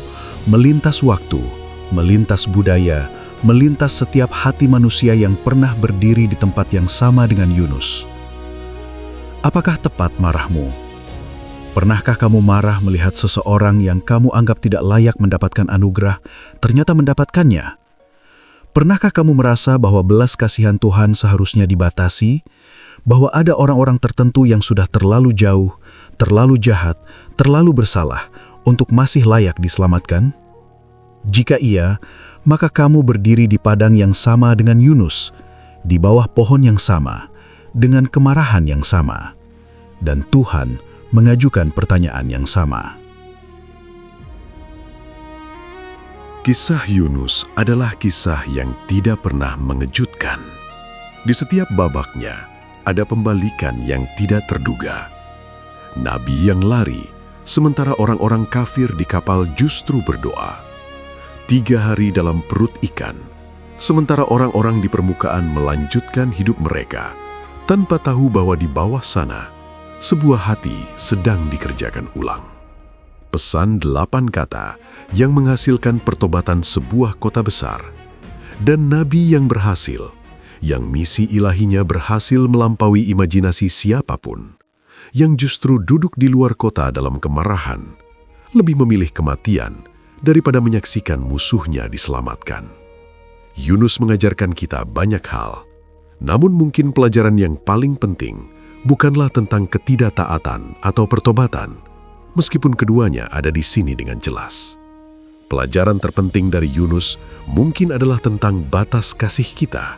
melintas waktu, melintas budaya, melintas setiap hati manusia yang pernah berdiri di tempat yang sama dengan Yunus. Apakah tepat marahmu? Pernahkah kamu marah melihat seseorang yang kamu anggap tidak layak mendapatkan anugerah, ternyata mendapatkannya? Pernahkah kamu merasa bahwa belas kasihan Tuhan seharusnya dibatasi, bahwa ada orang-orang tertentu yang sudah terlalu jauh, terlalu jahat, terlalu bersalah untuk masih layak diselamatkan? Jika iya, maka kamu berdiri di padang yang sama dengan Yunus, di bawah pohon yang sama, dengan kemarahan yang sama. Dan Tuhan mengajukan pertanyaan yang sama. Kisah Yunus adalah kisah yang tidak pernah mengejutkan. Di setiap babaknya ada pembalikan yang tidak terduga. Nabi yang lari, sementara orang-orang kafir di kapal justru berdoa. 3 hari dalam perut ikan, sementara orang-orang di permukaan melanjutkan hidup mereka tanpa tahu bahwa di bawah sana sebuah hati sedang dikerjakan ulang. Pesan 8 kata yang menghasilkan pertobatan sebuah kota besar, dan nabi yang berhasil, yang misi ilahinya berhasil melampaui imajinasi siapapun, yang justru duduk di luar kota dalam kemarahan, lebih memilih kematian daripada menyaksikan musuhnya diselamatkan. Yunus mengajarkan kita banyak hal, namun mungkin pelajaran yang paling penting bukanlah tentang ketidaktaatan atau pertobatan, meskipun keduanya ada di sini dengan jelas. Pelajaran terpenting dari Yunus mungkin adalah tentang batas kasih kita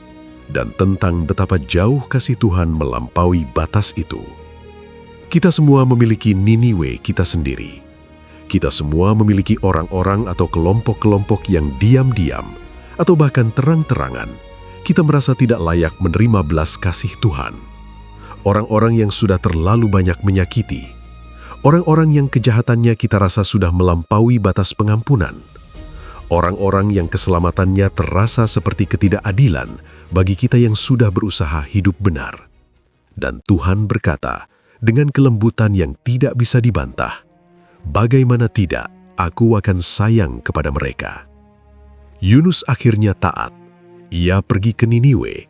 dan tentang betapa jauh kasih Tuhan melampaui batas itu. Kita semua memiliki Niniwe kita sendiri. Kita semua memiliki orang-orang atau kelompok-kelompok yang diam-diam atau bahkan terang-terangan kita merasa tidak layak menerima belas kasih Tuhan. Orang-orang yang sudah terlalu banyak menyakiti, orang-orang yang kejahatannya kita rasa sudah melampaui batas pengampunan, orang-orang yang keselamatannya terasa seperti ketidakadilan bagi kita yang sudah berusaha hidup benar. Dan Tuhan berkata dengan kelembutan yang tidak bisa dibantah, "Bagaimana tidak, aku akan sayang kepada mereka." Yunus akhirnya taat. Ia pergi ke Niniwe.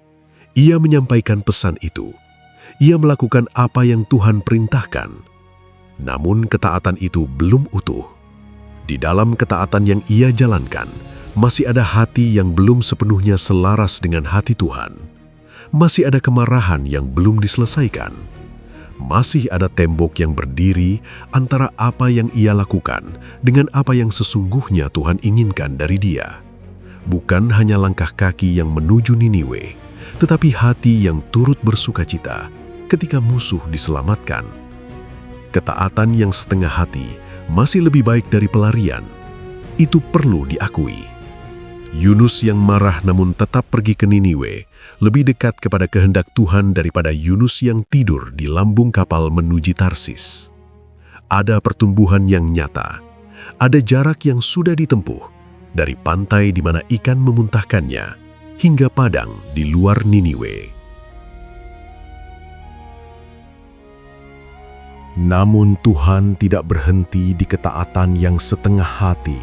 Ia menyampaikan pesan itu. Ia melakukan apa yang Tuhan perintahkan. Namun ketaatan itu belum utuh. Di dalam ketaatan yang ia jalankan, masih ada hati yang belum sepenuhnya selaras dengan hati Tuhan. Masih ada kemarahan yang belum diselesaikan. Masih ada tembok yang berdiri antara apa yang ia lakukan dengan apa yang sesungguhnya Tuhan inginkan dari dia. Bukan hanya langkah kaki yang menuju Niniwe, tetapi hati yang turut bersukacita ketika musuh diselamatkan. Ketaatan yang setengah hati masih lebih baik dari pelarian. Itu perlu diakui. Yunus yang marah namun tetap pergi ke Niniwe lebih dekat kepada kehendak Tuhan daripada Yunus yang tidur di lambung kapal menuju Tarsis. Ada pertumbuhan yang nyata, ada jarak yang sudah ditempuh dari pantai di mana ikan memuntahkannya hingga padang di luar Niniwe. Namun Tuhan tidak berhenti di ketaatan yang setengah hati.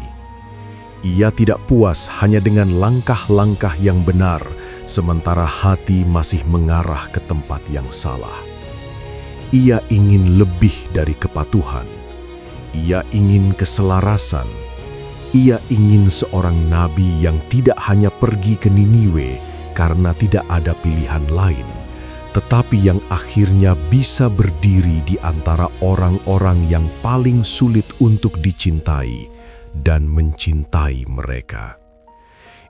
Ia tidak puas hanya dengan langkah-langkah yang benar, sementara hati masih mengarah ke tempat yang salah. Ia ingin lebih dari kepatuhan. Ia ingin keselarasan. Ia ingin seorang nabi yang tidak hanya pergi ke Niniwe karena tidak ada pilihan lain, tetapi yang akhirnya bisa berdiri di antara orang-orang yang paling sulit untuk dicintai dan mencintai mereka.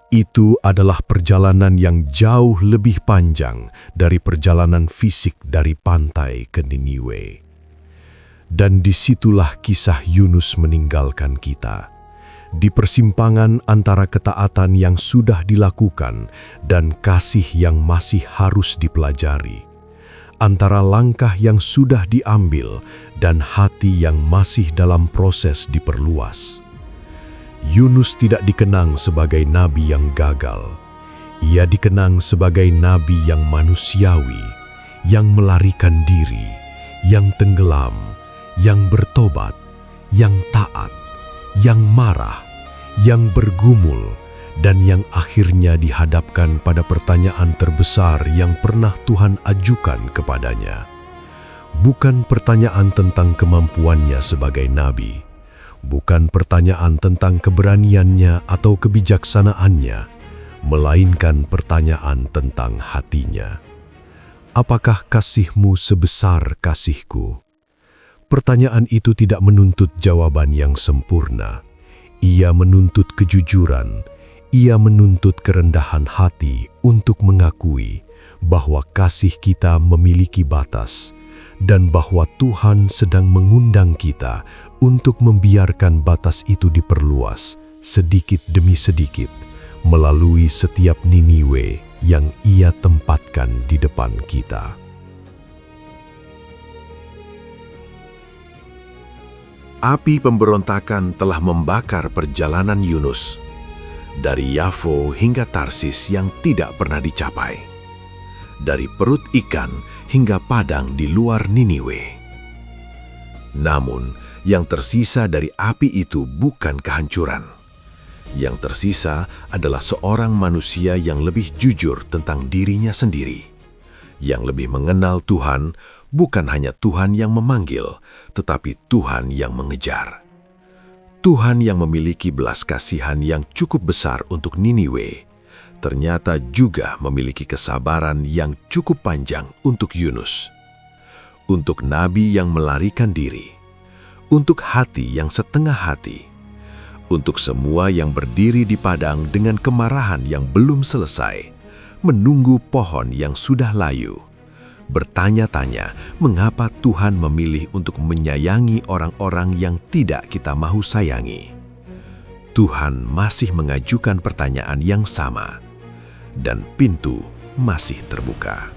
Itu adalah perjalanan yang jauh lebih panjang dari perjalanan fisik dari pantai ke Niniwe. Dan disitulah kisah Yunus meninggalkan kita, di persimpangan antara ketaatan yang sudah dilakukan dan kasih yang masih harus dipelajari, antara langkah yang sudah diambil dan hati yang masih dalam proses diperluas. Yunus tidak dikenang sebagai nabi yang gagal. Ia dikenang sebagai nabi yang manusiawi, yang melarikan diri, yang tenggelam, yang bertobat, yang taat, yang marah, yang bergumul, dan yang akhirnya dihadapkan pada pertanyaan terbesar yang pernah Tuhan ajukan kepadanya. Bukan pertanyaan tentang kemampuannya sebagai nabi, bukan pertanyaan tentang keberaniannya atau kebijaksanaannya, melainkan pertanyaan tentang hatinya. Apakah kasihmu sebesar kasihku? Pertanyaan itu tidak menuntut jawaban yang sempurna. Ia menuntut kejujuran, ia menuntut kerendahan hati untuk mengakui bahwa kasih kita memiliki batas dan bahwa Tuhan sedang mengundang kita untuk membiarkan batas itu diperluas sedikit demi sedikit melalui setiap Niniwe yang ia tempatkan di depan kita. Api pemberontakan telah membakar perjalanan Yunus dari Yafo hingga Tarsis yang tidak pernah dicapai, dari perut ikan hingga padam di luar Niniwe. Namun, yang tersisa dari api itu bukan kehancuran. Yang tersisa adalah seorang manusia yang lebih jujur tentang dirinya sendiri, yang lebih mengenal Tuhan, bukan hanya Tuhan yang memanggil, tetapi Tuhan yang mengejar. Tuhan yang memiliki belas kasihan yang cukup besar untuk Niniwe, ternyata juga memiliki kesabaran yang cukup panjang untuk Yunus. Untuk nabi yang melarikan diri, untuk hati yang setengah hati, untuk semua yang berdiri di padang dengan kemarahan yang belum selesai, menunggu pohon yang sudah layu, bertanya-tanya mengapa Tuhan memilih untuk menyayangi orang-orang yang tidak kita mau sayangi. Tuhan masih mengajukan pertanyaan yang sama, dan pintu masih terbuka.